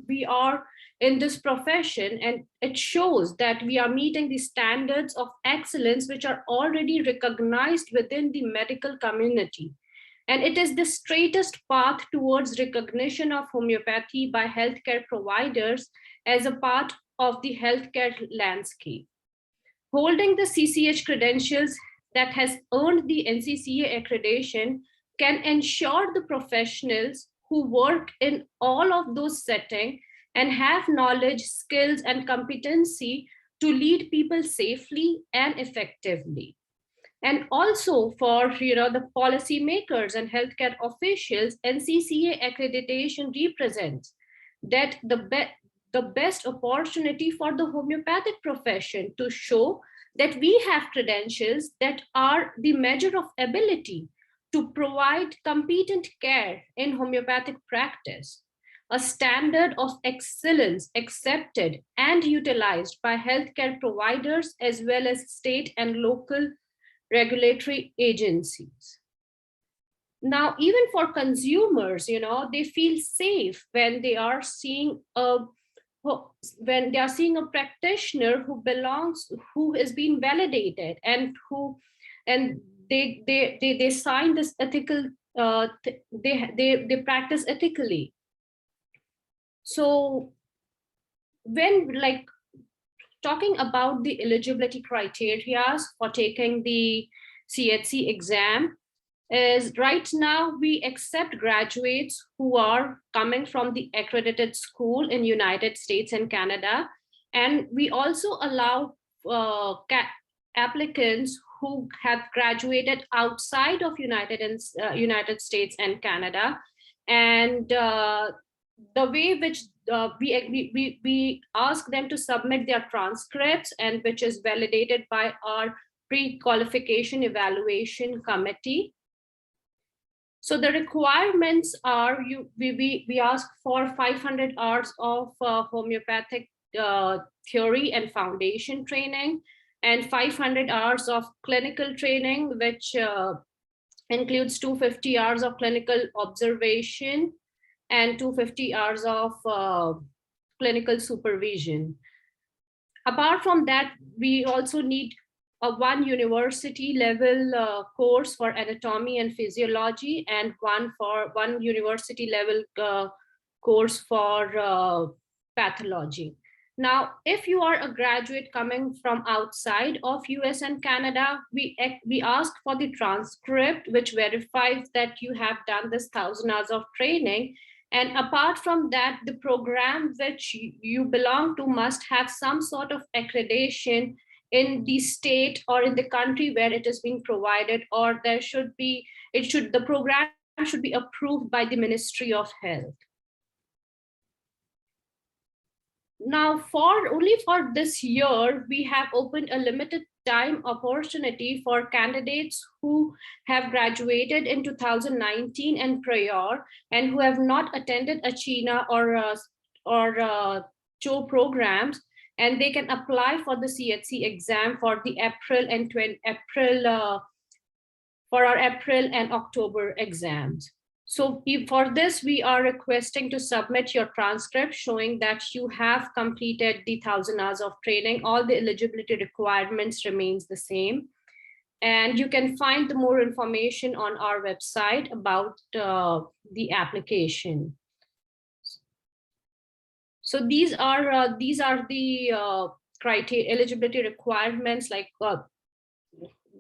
we are in this profession, and it shows that we are meeting the standards of excellence which are already recognized within the medical community. And it is the straightest path towards recognition of homeopathy by healthcare providers as a part of the healthcare landscape. Holding the CCH credentials that has earned the NCCA accreditation can ensure the professionals who work in all of those settings and have knowledge, skills, and competency to lead people safely and effectively. And also for the policymakers and healthcare officials, NCCA accreditation represents that the best opportunity for the homeopathic profession to show that we have credentials that are the measure of ability to provide competent care in homeopathic practice, a standard of excellence accepted and utilized by healthcare providers as well as state and local regulatory agencies. Now, even for consumers, they feel safe when they are seeing a practitioner who has been validated and they sign this ethical, they practice ethically. So when talking about the eligibility criteria for taking the CHC exam, is right now we accept graduates who are coming from the accredited school in United States and Canada. And we also allow applicants who have graduated outside of United States and Canada. And the way which we ask them to submit their transcripts, and which is validated by our pre-qualification evaluation committee. So the requirements are we ask for 500 hours of homeopathic theory and foundation training, and 500 hours of clinical training, which includes 250 hours of clinical observation and 250 hours of clinical supervision. Apart from that, we also need a one university level course for anatomy and physiology, and one university level course for pathology. Now, if you are a graduate coming from outside of US and Canada, we ask for the transcript, which verifies that you have done this 1,000 hours of training. And apart from that, the program which you belong to must have some sort of accreditation in the state or in the country where it is being provided, or the program should be approved by the Ministry of Health. Now, only for this year, we have opened a limited time opportunity for candidates who have graduated in 2019 and prior, and who have not attended a CHINA or CHO programs, and they can apply for the CHC exam for the April and October exams. So for this, we are requesting to submit your transcript showing that you have completed the 1,000 hours of training. All the eligibility requirements remains the same. And you can find the more information on our website about the application. So these are the criteria, eligibility requirements, like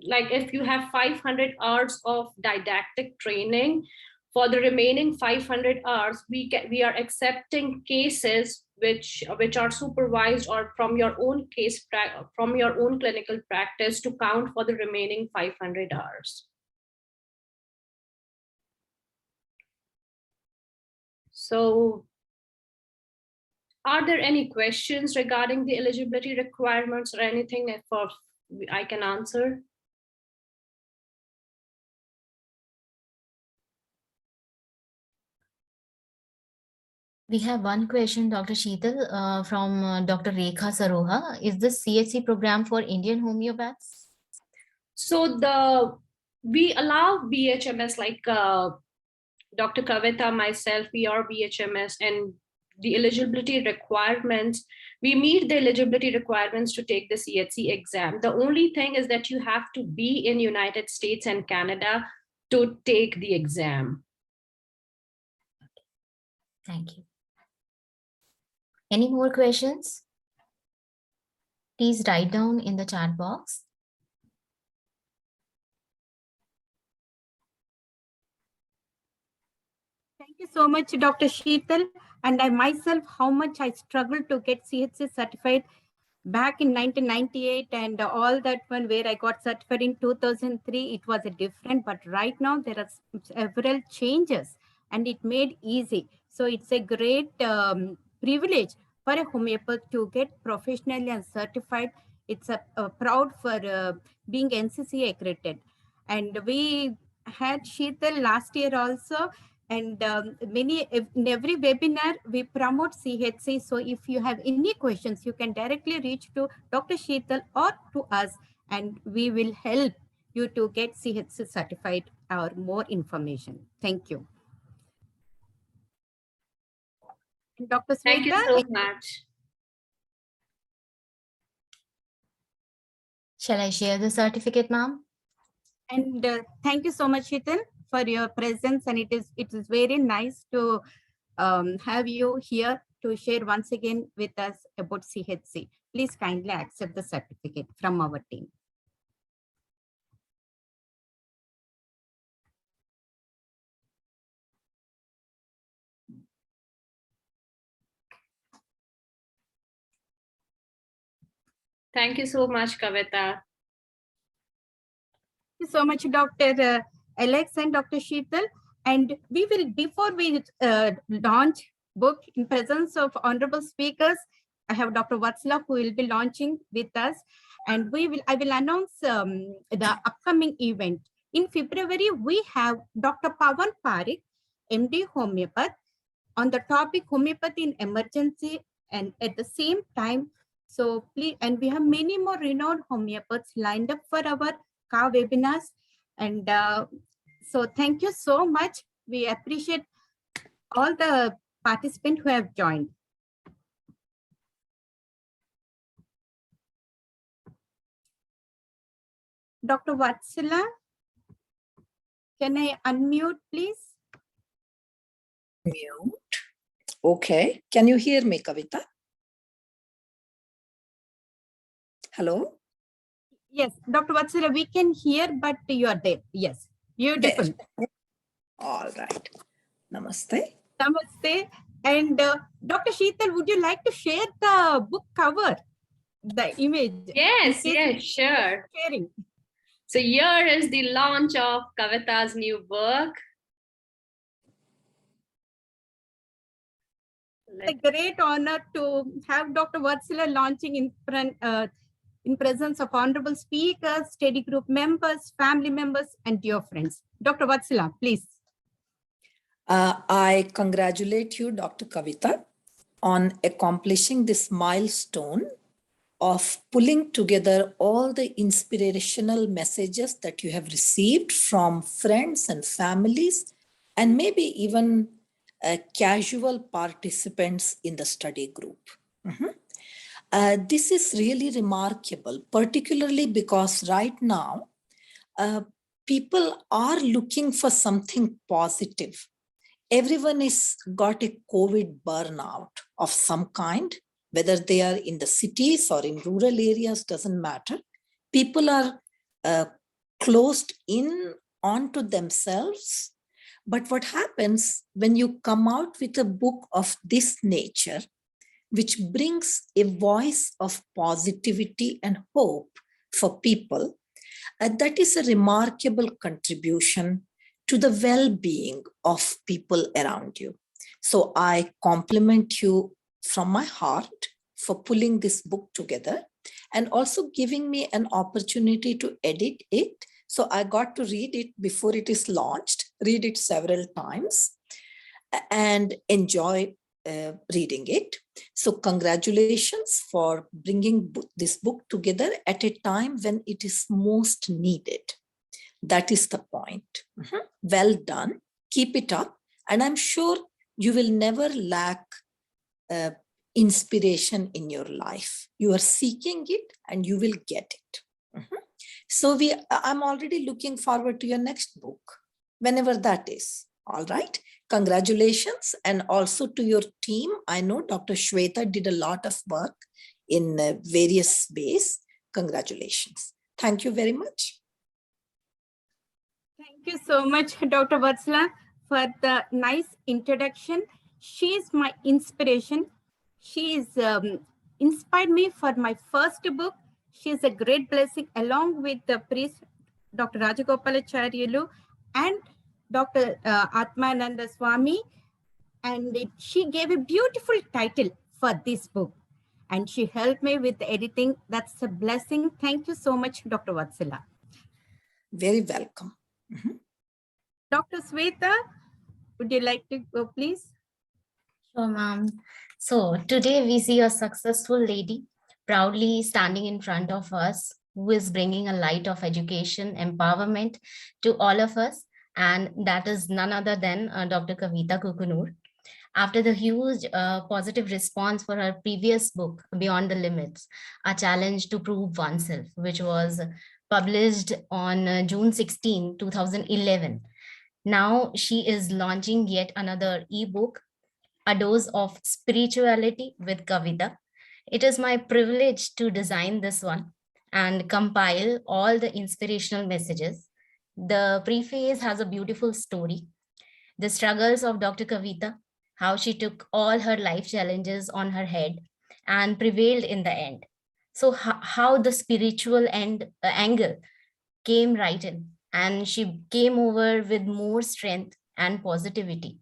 if you have 500 hours of didactic training, for the remaining 500 hours, we are accepting cases which are supervised or from your own clinical practice to count for the remaining 500 hours. So, are there any questions regarding the eligibility requirements or anything I can answer? We have one question, Dr. Sheetal, from Dr. Rekha Saroha. Is this CHC program for Indian homeopaths? So we allow BHMS, like Dr. Kavita, myself, we are BHMS, and the eligibility requirements, we meet the eligibility requirements to take the CHC exam. The only thing is that you have to be in United States and Canada to take the exam. Thank you. Any more questions? Please write down in the chat box. Thank you so much, Dr. Sheetal. And I myself, how much I struggled to get CHC certified back in 1998, and all that one where I got certified in 2003, it was a different, but right now there are several changes and it made easy. So it's a great privilege for a homeopath to get professionally and certified. It's a proud for being NCC accredited. And we had Sheetal last year also. And in every webinar, we promote CHC. So if you have any questions, you can directly reach to Dr. Sheetal or to us, and we will help you to get CHC certified or more information. Thank you. Dr. Sweta, thank you so much. Shall I share the certificate, ma'am? And thank you so much, Sheetal, for your presence. And it is very nice to have you here to share once again with us about CHC. Please kindly accept the certificate from our team. Thank you so much, Kavita. Thank you so much, Dr. Alex and Dr. Sheetal. And we will, before we launch book in presence of honorable speakers, I have Dr. Vatsala who will be launching with us. And I will announce the upcoming event. In February, we have Dr. Pawan Parikh, MD Homeopath, on the topic Homeopathy in Emergency, and at the same time, so please, and we have many more renowned homeopaths lined up for our KHA webinars. And so thank you so much. We appreciate all the participants who have joined. Dr. Vatsala, can I unmute, please? Mute. Okay. Can you hear me, Kavita? Hello? Yes, Dr. Vatsala, we can hear, but you are there. Yes, beautiful. There. All right. Namaste. Namaste. And Dr. Sheetal, would you like to share the book cover, the image? Yes, sure. Sharing. So here is the launch of Kavita's new book. It's a great honor to have Dr. Vatsala launching in presence of honorable speakers, study group members, family members, and dear friends. Dr. Vatsala, please. I congratulate you, Dr. Kavita, on accomplishing this milestone of pulling together all the inspirational messages that you have received from friends and families, and maybe even casual participants in the study group. This is really remarkable, particularly because right now, people are looking for something positive. Everyone is got a COVID burnout of some kind, whether they are in the cities or in rural areas, doesn't matter. People are closed in onto themselves. But what happens when you come out with a book of this nature, which brings a voice of positivity and hope for people, that is a remarkable contribution to the well-being of people around you. So I compliment you from my heart for pulling this book together and also giving me an opportunity to edit it. So I got to read it before it is launched, read it several times, and enjoy reading it. So congratulations for bringing this book together at a time when it is most needed. That is the point. Well done. Keep it up. And I'm sure you will never lack inspiration in your life. You are seeking it and you will get it. So I'm already looking forward to your next book, whenever that is. All right. Congratulations. And also to your team. I know Dr. Shweta did a lot of work in various ways. Congratulations. Thank you very much. Thank you so much, Dr. Vatsala, for the nice introduction. She is my inspiration. She is inspired me for my first book. She is a great blessing, along with the priest, Dr. Rajagopalacharyalu, and Dr. Atmananda Swami. And she gave a beautiful title for this book. And she helped me with the editing. That's a blessing. Thank you so much, Dr. Vatsala. Very welcome. Dr. Sweta, would you like to go, please? Sure, ma'am. So today we see a successful lady proudly standing in front of us, who is bringing a light of education, empowerment to all of us. And that is none other than Dr. Kavita Kukunur. After the huge positive response for her previous book, Beyond the Limits, A Challenge to Prove Oneself, which was published on June 16, 2011. Now she is launching yet another ebook, A Dose of Spirituality with Kavita. It is my privilege to design this one and compile all the inspirational messages. The preface has a beautiful story. The struggles of Dr. Kavita, how she took all her life challenges on her head and prevailed in the end. So how the spiritual angle came right in, and she came over with more strength and positivity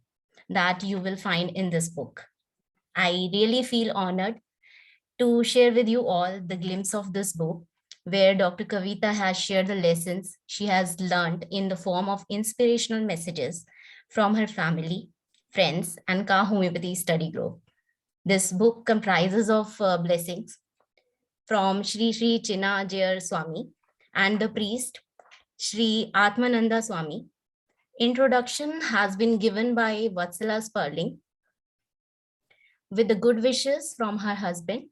that you will find in this book. I really feel honored to share with you all the glimpse of this book, where Dr. Kavita has shared the lessons she has learned in the form of inspirational messages from her family, friends, and KHA Homeopathy study group. This book comprises of blessings from Shri Shri Chinnajayar Swami and the priest Shri Atmananda Swami. Introduction has been given by Vatsala Sperling with the good wishes from her husband,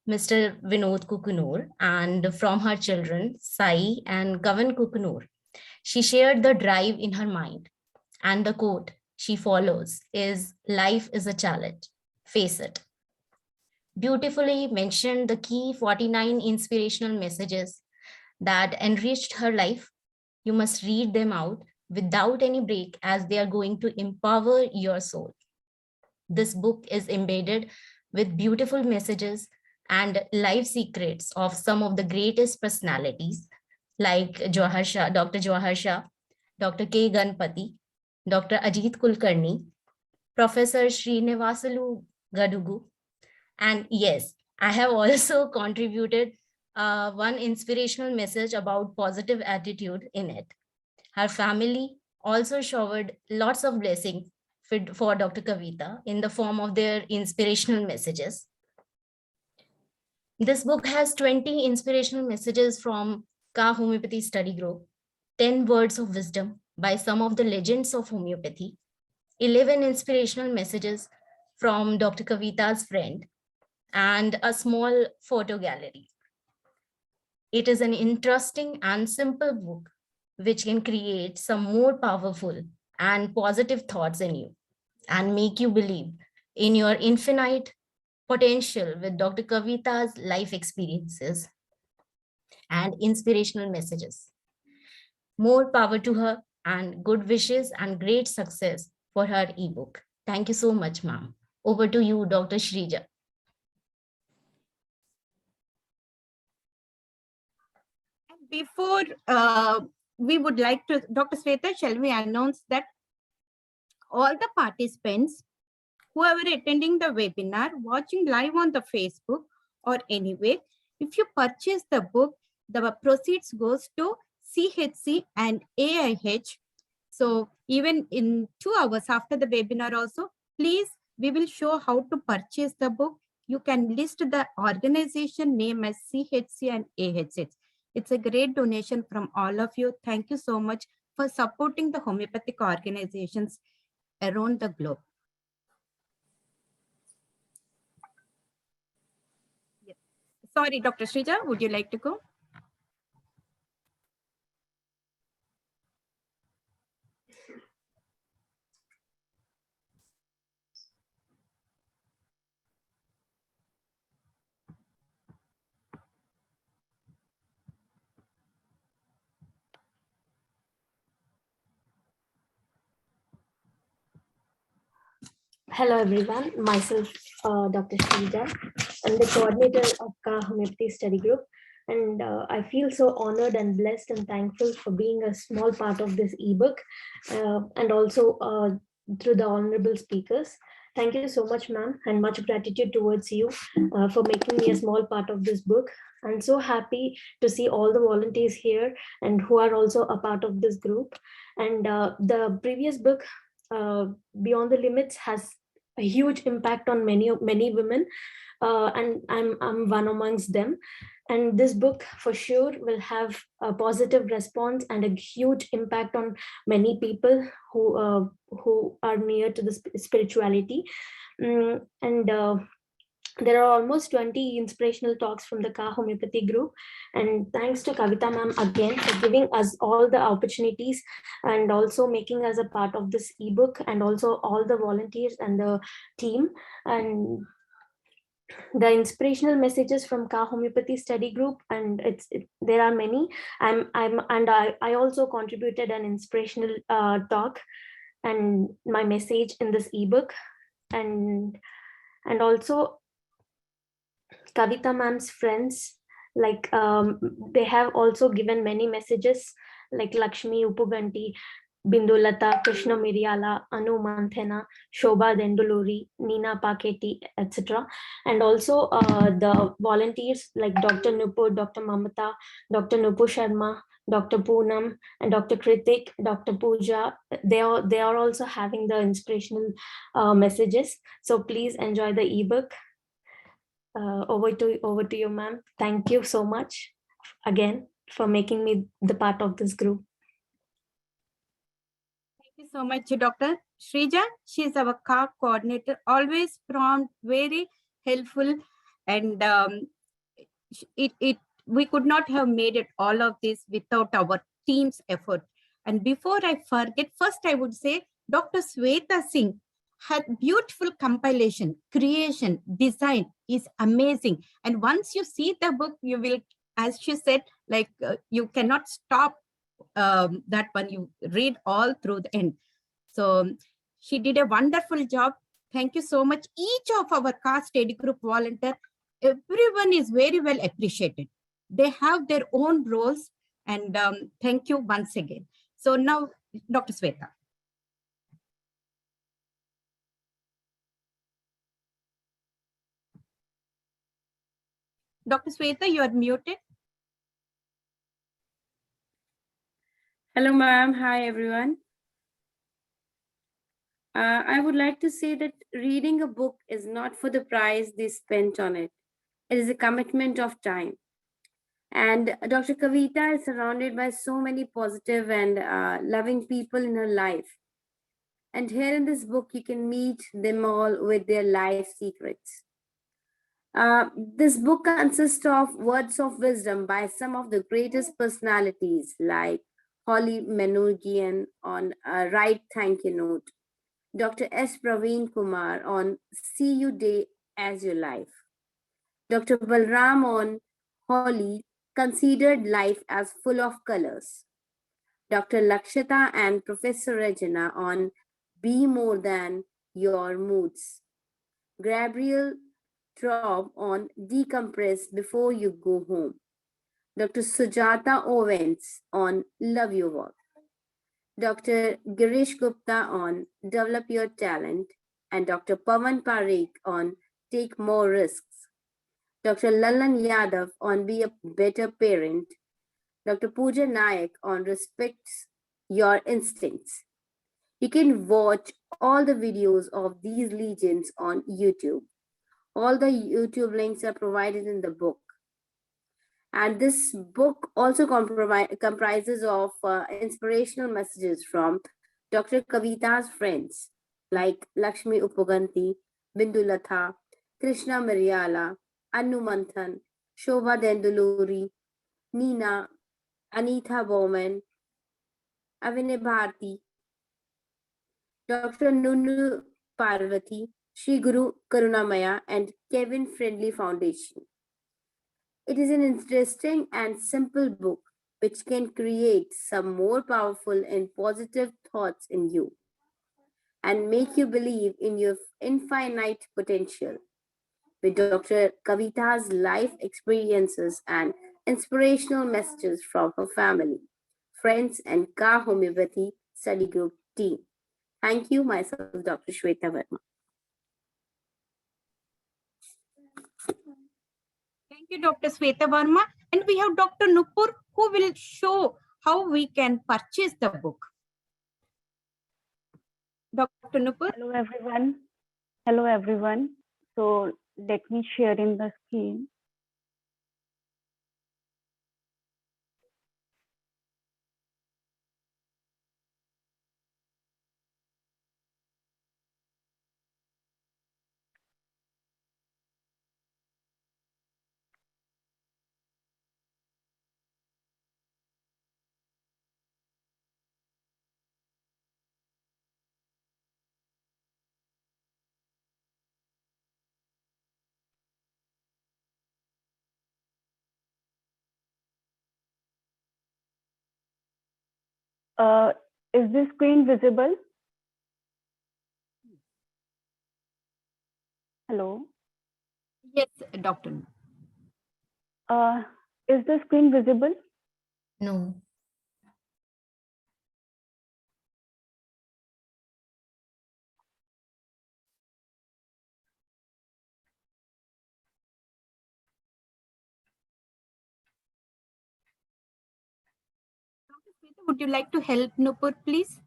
Mr. Vinod Kukunur, and from her children, Sai and Kavan Kukunur. She shared the drive in her mind, and the quote she follows is, "Life is a challenge, face it." Beautifully mentioned the key 49 inspirational messages that enriched her life. You must read them out without any break, as they are going to empower your soul. This book is embedded with beautiful messages and life secrets of some of the greatest personalities like Jawahar Shah, Dr. Jawahar Shah, Dr. K. Ganpati, Dr. Ajit Kulkarni, Professor Srinivasalu Gadugu. And yes, I have also contributed one inspirational message about positive attitude in it. Her family also showered lots of blessings for Dr. Kavita in the form of their inspirational messages. This book has 20 inspirational messages from Ka Homeopathy Study Group, 10 words of wisdom by some of the legends of homeopathy, 11 inspirational messages from Dr. Kavita's friend, and a small photo gallery. It is an interesting and simple book which can create some more powerful and positive thoughts in you and make you believe in your infinite potential with Dr. Kavita's life experiences and inspirational messages. More power to her and good wishes and great success for her ebook. Thank you so much, ma'am. Over to you, Dr. Shrija. Before we would like to, Dr. Sweta, shall we announce that all the participants, whoever attending the webinar, watching live on the Facebook or anywhere, if you purchase the book, the proceeds goes to CHC and AIH. So even in 2 hours after the webinar also, please, we will show how to purchase the book. You can list the organization name as CHC and AIH. It's a great donation from all of you. Thank you so much for supporting the homeopathic organizations around the globe. Yes. Sorry, Dr. Shrija, would you like to go? Hello everyone, myself Dr. Shrija. I'm the coordinator of Ka Homeopathy Study Group, and I feel so honored and blessed and thankful for being a small part of this ebook and also through the honorable speakers. Thank you so much, ma'am, and much gratitude towards you for making me a small part of this book. I'm so happy to see all the volunteers here and who are also a part of this group. And the previous book, Beyond the Limits, has a huge impact on many women, and I'm one amongst them. And this book for sure will have a positive response and a huge impact on many people who are near to the spirituality. There are almost 20 inspirational talks from the Ka Homeopathy group. And thanks to Kavita ma'am again for giving us all the opportunities and also making us a part of this ebook, and also all the volunteers and the team. And the inspirational messages from Ka Homeopathy Study Group, and there are many. I also contributed an inspirational talk and my message in this ebook, and also Kavita ma'am's friends, like they have also given many messages, like Lakshmi Upuganti, Bindulata, Krishna Miriala, Anu Manthena, Shobha Denduluri, Nina Paketi, etc. And also the volunteers like Dr. Nupur, Dr. Mamata, Dr. Nupur Sharma, Dr. Poonam, and Dr. Kritik, Dr. Pooja, they are also having the inspirational messages. So please enjoy the ebook. Over to you, ma'am. Thank you so much again for making me the part of this group. Thank you so much, Dr. Shrija. She is our Ka coordinator, always prompt, very helpful, and we could not have made it all of this without our team's effort. And before I forget, first I would say Dr. Sweta Singh, her beautiful compilation, creation, design is amazing. And once you see the book, you will, as she said, like you cannot stop that one. You read all through the end. So she did a wonderful job. Thank you so much. Each of our Ka study group volunteer, everyone is very well appreciated. They have their own roles, and thank you once again. So now, Dr. Sweta. Dr. Sweta, you are muted. Hello, ma'am. Hi, everyone. I would like to say that reading a book is not for the price they spent on it. It is a commitment of time. And Dr. Kavita is surrounded by so many positive and loving people in her life. And here in this book, you can meet them all with their life secrets. This book consists of words of wisdom by some of the greatest personalities like Holly Manugian on a Right Thank You Note, Dr. S. Praveen Kumar on See You Day as Your Life, Dr. Balram on Holly considered life as full of colors, Dr. Lakshita and Professor Regina on Be More Than Your Moods, Gabriel Traub on Decompress Before You Go Home, Dr. Sujata Owens on Love Your Work, Dr. Girish Gupta on Develop Your Talent, and Dr. Pawan Parekh on Take More Risks, Dr. Lalan Yadav on Be a Better Parent, Dr. Pooja Nayak on Respect Your Instincts. You can watch all the videos of these legends on YouTube. All the YouTube links are provided in the book. And this book also comprises of inspirational messages from Dr. Kavita's friends like Lakshmi Upaganti, Bindu Latha, Krishna Mariala, Annu Manthan, Shobha Denduluri, Nina, Anita Bowman, Avine Bharti, Dr. Nunu Parvati, Sri Guru Karunamaya, and Kevin Friendly Foundation. It is an interesting and simple book which can create some more powerful and positive thoughts in you and make you believe in your infinite potential. With Dr. Kavita's life experiences and inspirational messages from her family, friends, and Ka Homeopathy Study Group team. Thank you, myself, Dr. Shweta Verma. Thank you, Dr. Sweta Verma. And we have Dr. Nupur, who will show how we can purchase the book. Dr. Nupur. Hello, everyone. Hello, everyone. So let me share in the screen. Is this screen visible? Hello? Yes, Dr. Is the screen visible? No. Would you like to help Nupur, please?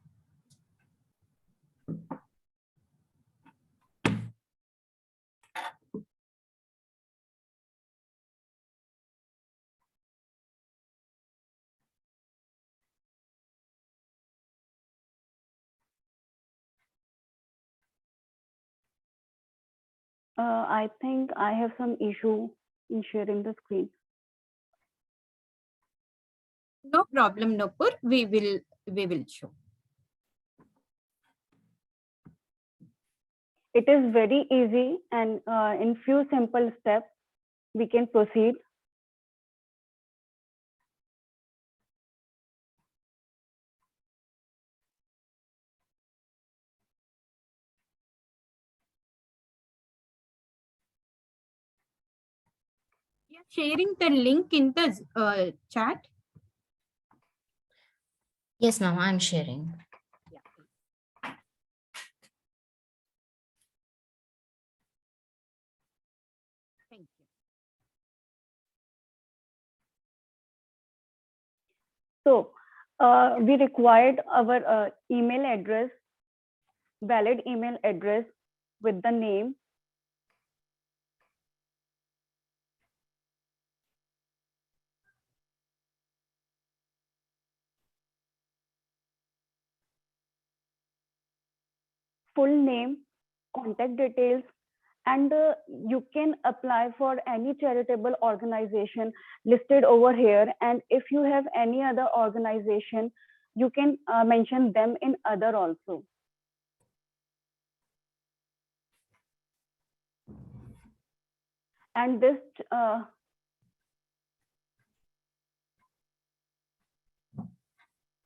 I think I have some issue in sharing the screen. No problem, Nupur. We will show. It is very easy, and in few simple steps, we can proceed. We are sharing the link in the chat. Yes, ma'am, I'm sharing. Thank you. So we required our email address, valid email address with the name, full name, contact details, and you can apply for any charitable organization listed over here. And if you have any other organization, you can mention them in other also. And this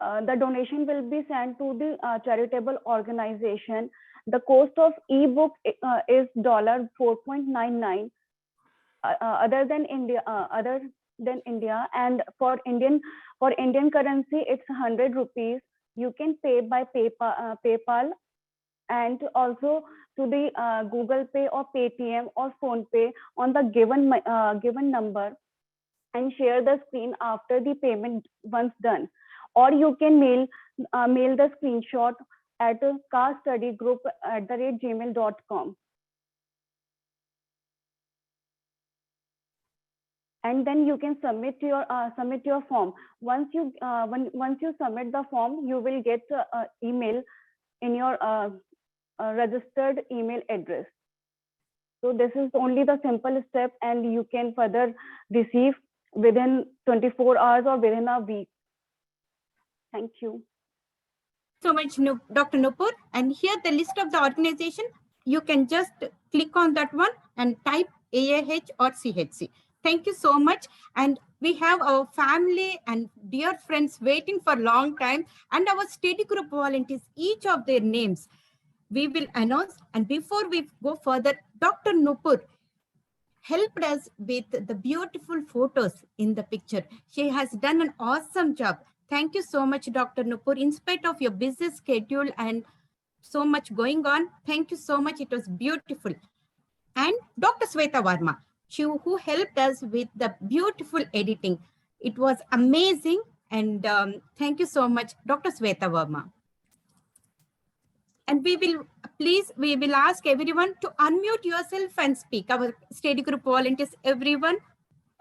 the donation will be sent to the charitable organization. The cost of ebook is $4.99. Other than India, and for Indian currency, it's 100 rupees. You can pay by PayPal, and also to the Google Pay or Paytm or Phone Pay on the given number, and share the screen after the payment once done. Or you can mail the screenshot at kstudygroup@gmail.com. And then you can submit your form. Once you submit the form, you will get email in your registered email address. So this is only the simple step, and you can further receive within 24 hours or within a week. Thank you. So much, Dr. Nupur. And here the list of the organization, you can just click on that one and type AIH or CHC. Thank you so much. And we have our family and dear friends waiting for a long time, and our study group volunteers, each of their names we will announce. And before we go further, Dr. Nupur helped us with the beautiful photos in the picture. She has done an awesome job. Thank you so much, Dr. Nupur. In spite of your busy schedule and so much going on, thank you so much. It was beautiful. And Dr. Sweta Varma, who helped us with the beautiful editing. It was amazing. And thank you so much, Dr. Sweta Varma. And we will ask everyone to unmute yourself and speak. Our study group volunteers, everyone.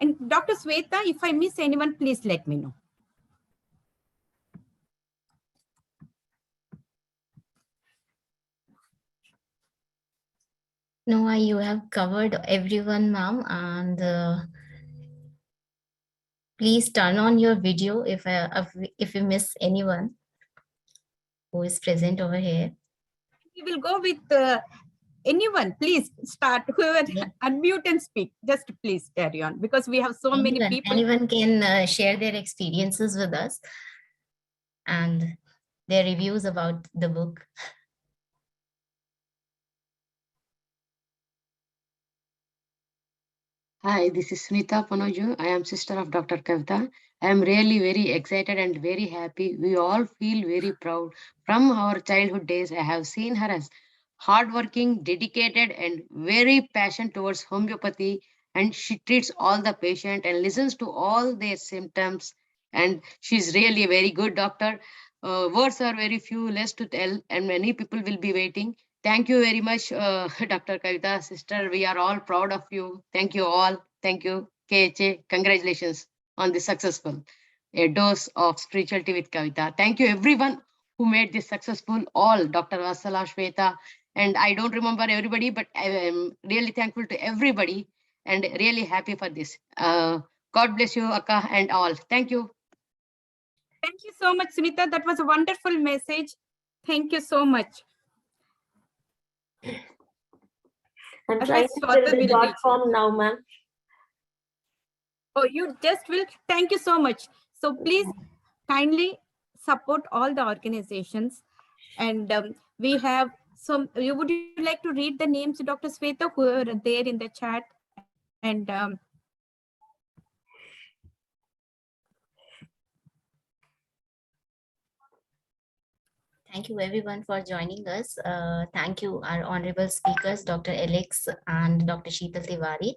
And Dr. Sweta, if I miss anyone, please let me know. No, you have covered everyone, ma'am, and please turn on your video if you miss anyone who is present over here. We will go with anyone. Please start. Whoever unmute and speak. Just please carry on, because we have so many people. Anyone can share their experiences with us and their reviews about the book. Hi, this is Sunita Panoju. I am sister of Dr. Kavita. I am really very excited and very happy. We all feel very proud. From our childhood days, I have seen her as hardworking, dedicated, and very passionate towards homeopathy. And she treats all the patient and listens to all their symptoms. And she's really a very good doctor. Words are very few, less to tell, and many people will be waiting. Thank you very much, Dr. Kavita, sister. We are all proud of you. Thank you all. Thank you, KHA. Congratulations on the successful a dose of spirituality with Kavita. Thank you, everyone who made this successful. All Dr. Vasala, Shweta, and I don't remember everybody, but I am really thankful to everybody and really happy for this. God bless you, Akka, and all. Thank you. Thank you so much, Sunita. That was a wonderful message. Thank you so much. I'm trying to fill the .com now, ma'am. Oh, you just will. Thank you so much. So please kindly support all the organizations. And we have some, would you like to read the names, Dr. Sweta, who are there in the chat? And thank you everyone for joining us. Thank you our honorable speakers, Dr. Alex and Dr. Sheetal Tiwari,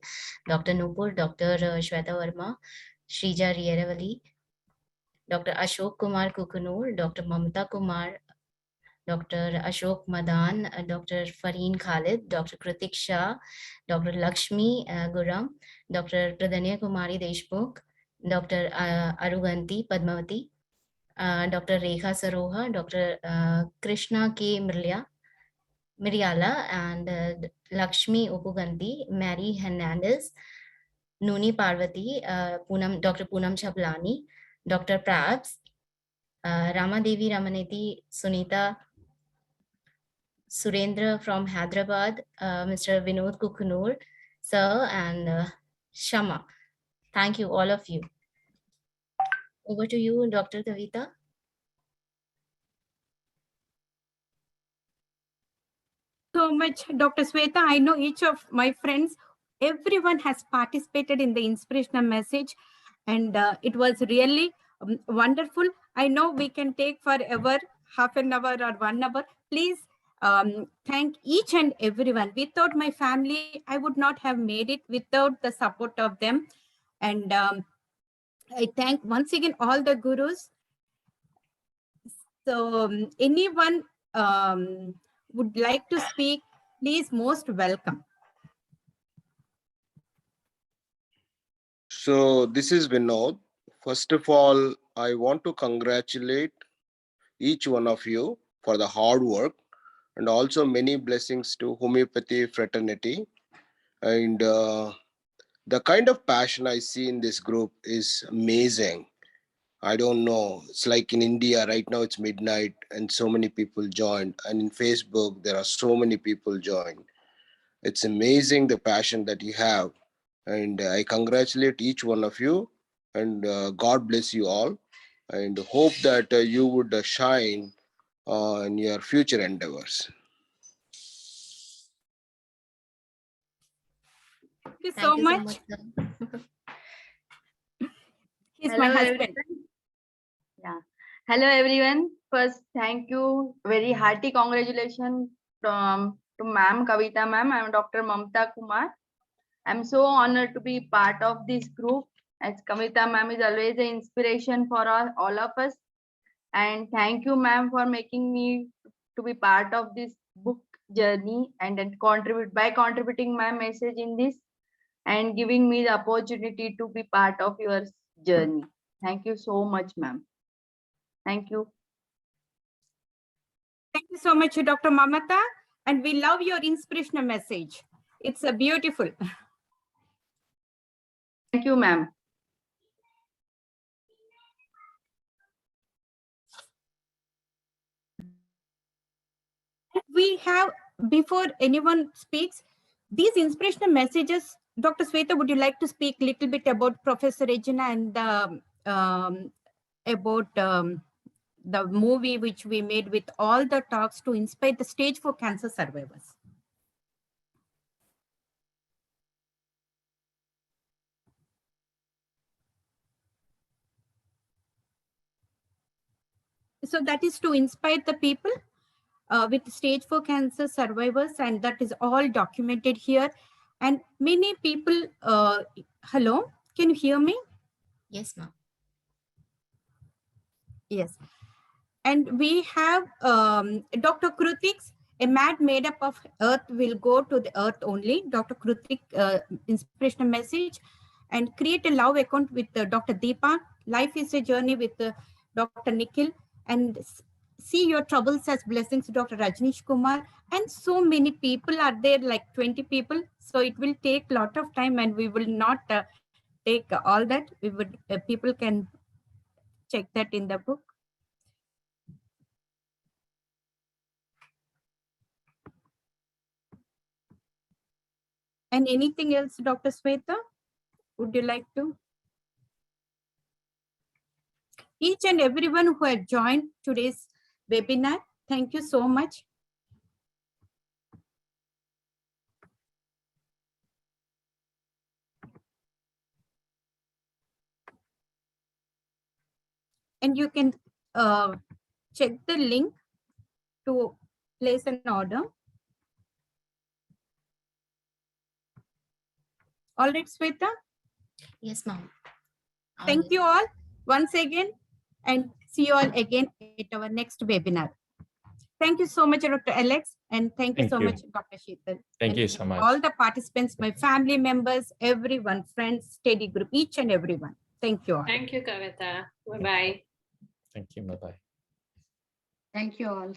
Dr. Nupur, Dr. Shweta Verma, Shrija Rieravali, Dr. Ashok Kumar Kukunur, Dr. Mamata Kumar, Dr. Ashok Madan, Dr. Fareen Khalid, Dr. Kritik Shah, Dr. Lakshmi Guram, Dr. Pradanya Kumari Deshmukh, Dr. Aruganti Padmavati, Dr. Rekha Saroha, Dr. Krishna K. Miryala, and Lakshmi Upuganti, Mary Hernandez, Nuni Parvati, Dr. Poonam Chaplani, Dr. Prabs, Ramadevi Ramaneti, Sunita Surendra from Hyderabad, Mr. Vinod Kukunur, sir, and Shama. Thank you, all of you. Over to you, Dr. Kavita. So much, Dr. Sweta. I know each of my friends, everyone has participated in the inspirational message, and it was really wonderful. I know we can take forever, half an hour or 1 hour. Please thank each and everyone. Without my family, I would not have made it without the support of them. And I thank once again all the gurus. So anyone would like to speak, please, most welcome. So this is Vinod. First of all, I want to congratulate each one of you for the hard work, and also many blessings to homeopathy fraternity. And the kind of passion I see in this group is amazing. I don't know. It's like in India right now, it's midnight and so many people joined. And in Facebook, there are so many people joined. It's amazing the passion that you have. And I congratulate each one of you. And God bless you all. And hope that you would shine in your future endeavors. Thank you Thank so you much. sir. He's Hello, my husband. everyone. Yeah. Hello, everyone. First, thank you. Very hearty congratulations to Ma'am Kavita Ma'am. I'm Dr. Mamta Kumar. I'm so honored to be part of this group, as Kavita Ma'am is always an inspiration for all of us. And thank you, Ma'am, for making me to be part of this book journey and then contributing my message in this and giving me the opportunity to be part of your journey. Thank you so much, ma'am. Thank you. Thank you so much, Dr. Mamata. And we love your inspirational message. It's a beautiful. Thank you, ma'am. We have, before anyone speaks, these inspirational messages. Dr. Sweta, would you like to speak a little bit about Professor Regina and about the movie which we made with all the talks to inspire the stage 4 cancer survivors? So that is to inspire the people with stage 4 cancer survivors, and that is all documented here. And many people, hello, can you hear me? Yes, ma'am. Yes. And we have Dr. Krutik's A Man Made Up of Earth Will Go to the Earth Only. Dr. Krutik, inspirational message. And Create a Love Account with Dr. Deepa. Life is a Journey with Dr. Nikhil. And See Your Troubles as Blessings, Dr. Rajneesh Kumar. And so many people are there, like 20 people. So it will take a lot of time, and we will not take all that. We would people can check that in the book. And anything else, Dr. Sweta? Would you like to? Each and everyone who had joined today's webinar, thank you so much. And you can check the link to place an order. All right, Sweta? Yes, ma'am. Thank you all once again, and see you all again at our next webinar. Thank you so much, Dr. Alex, and thank you Thank so you. much, Dr. Sheetal. Thank And you so much. all the participants, my family members, everyone, friends, study group, each and everyone. Thank you all. Thank you, Kavita. Bye-bye. Thank you. Bye-bye. Thank you all.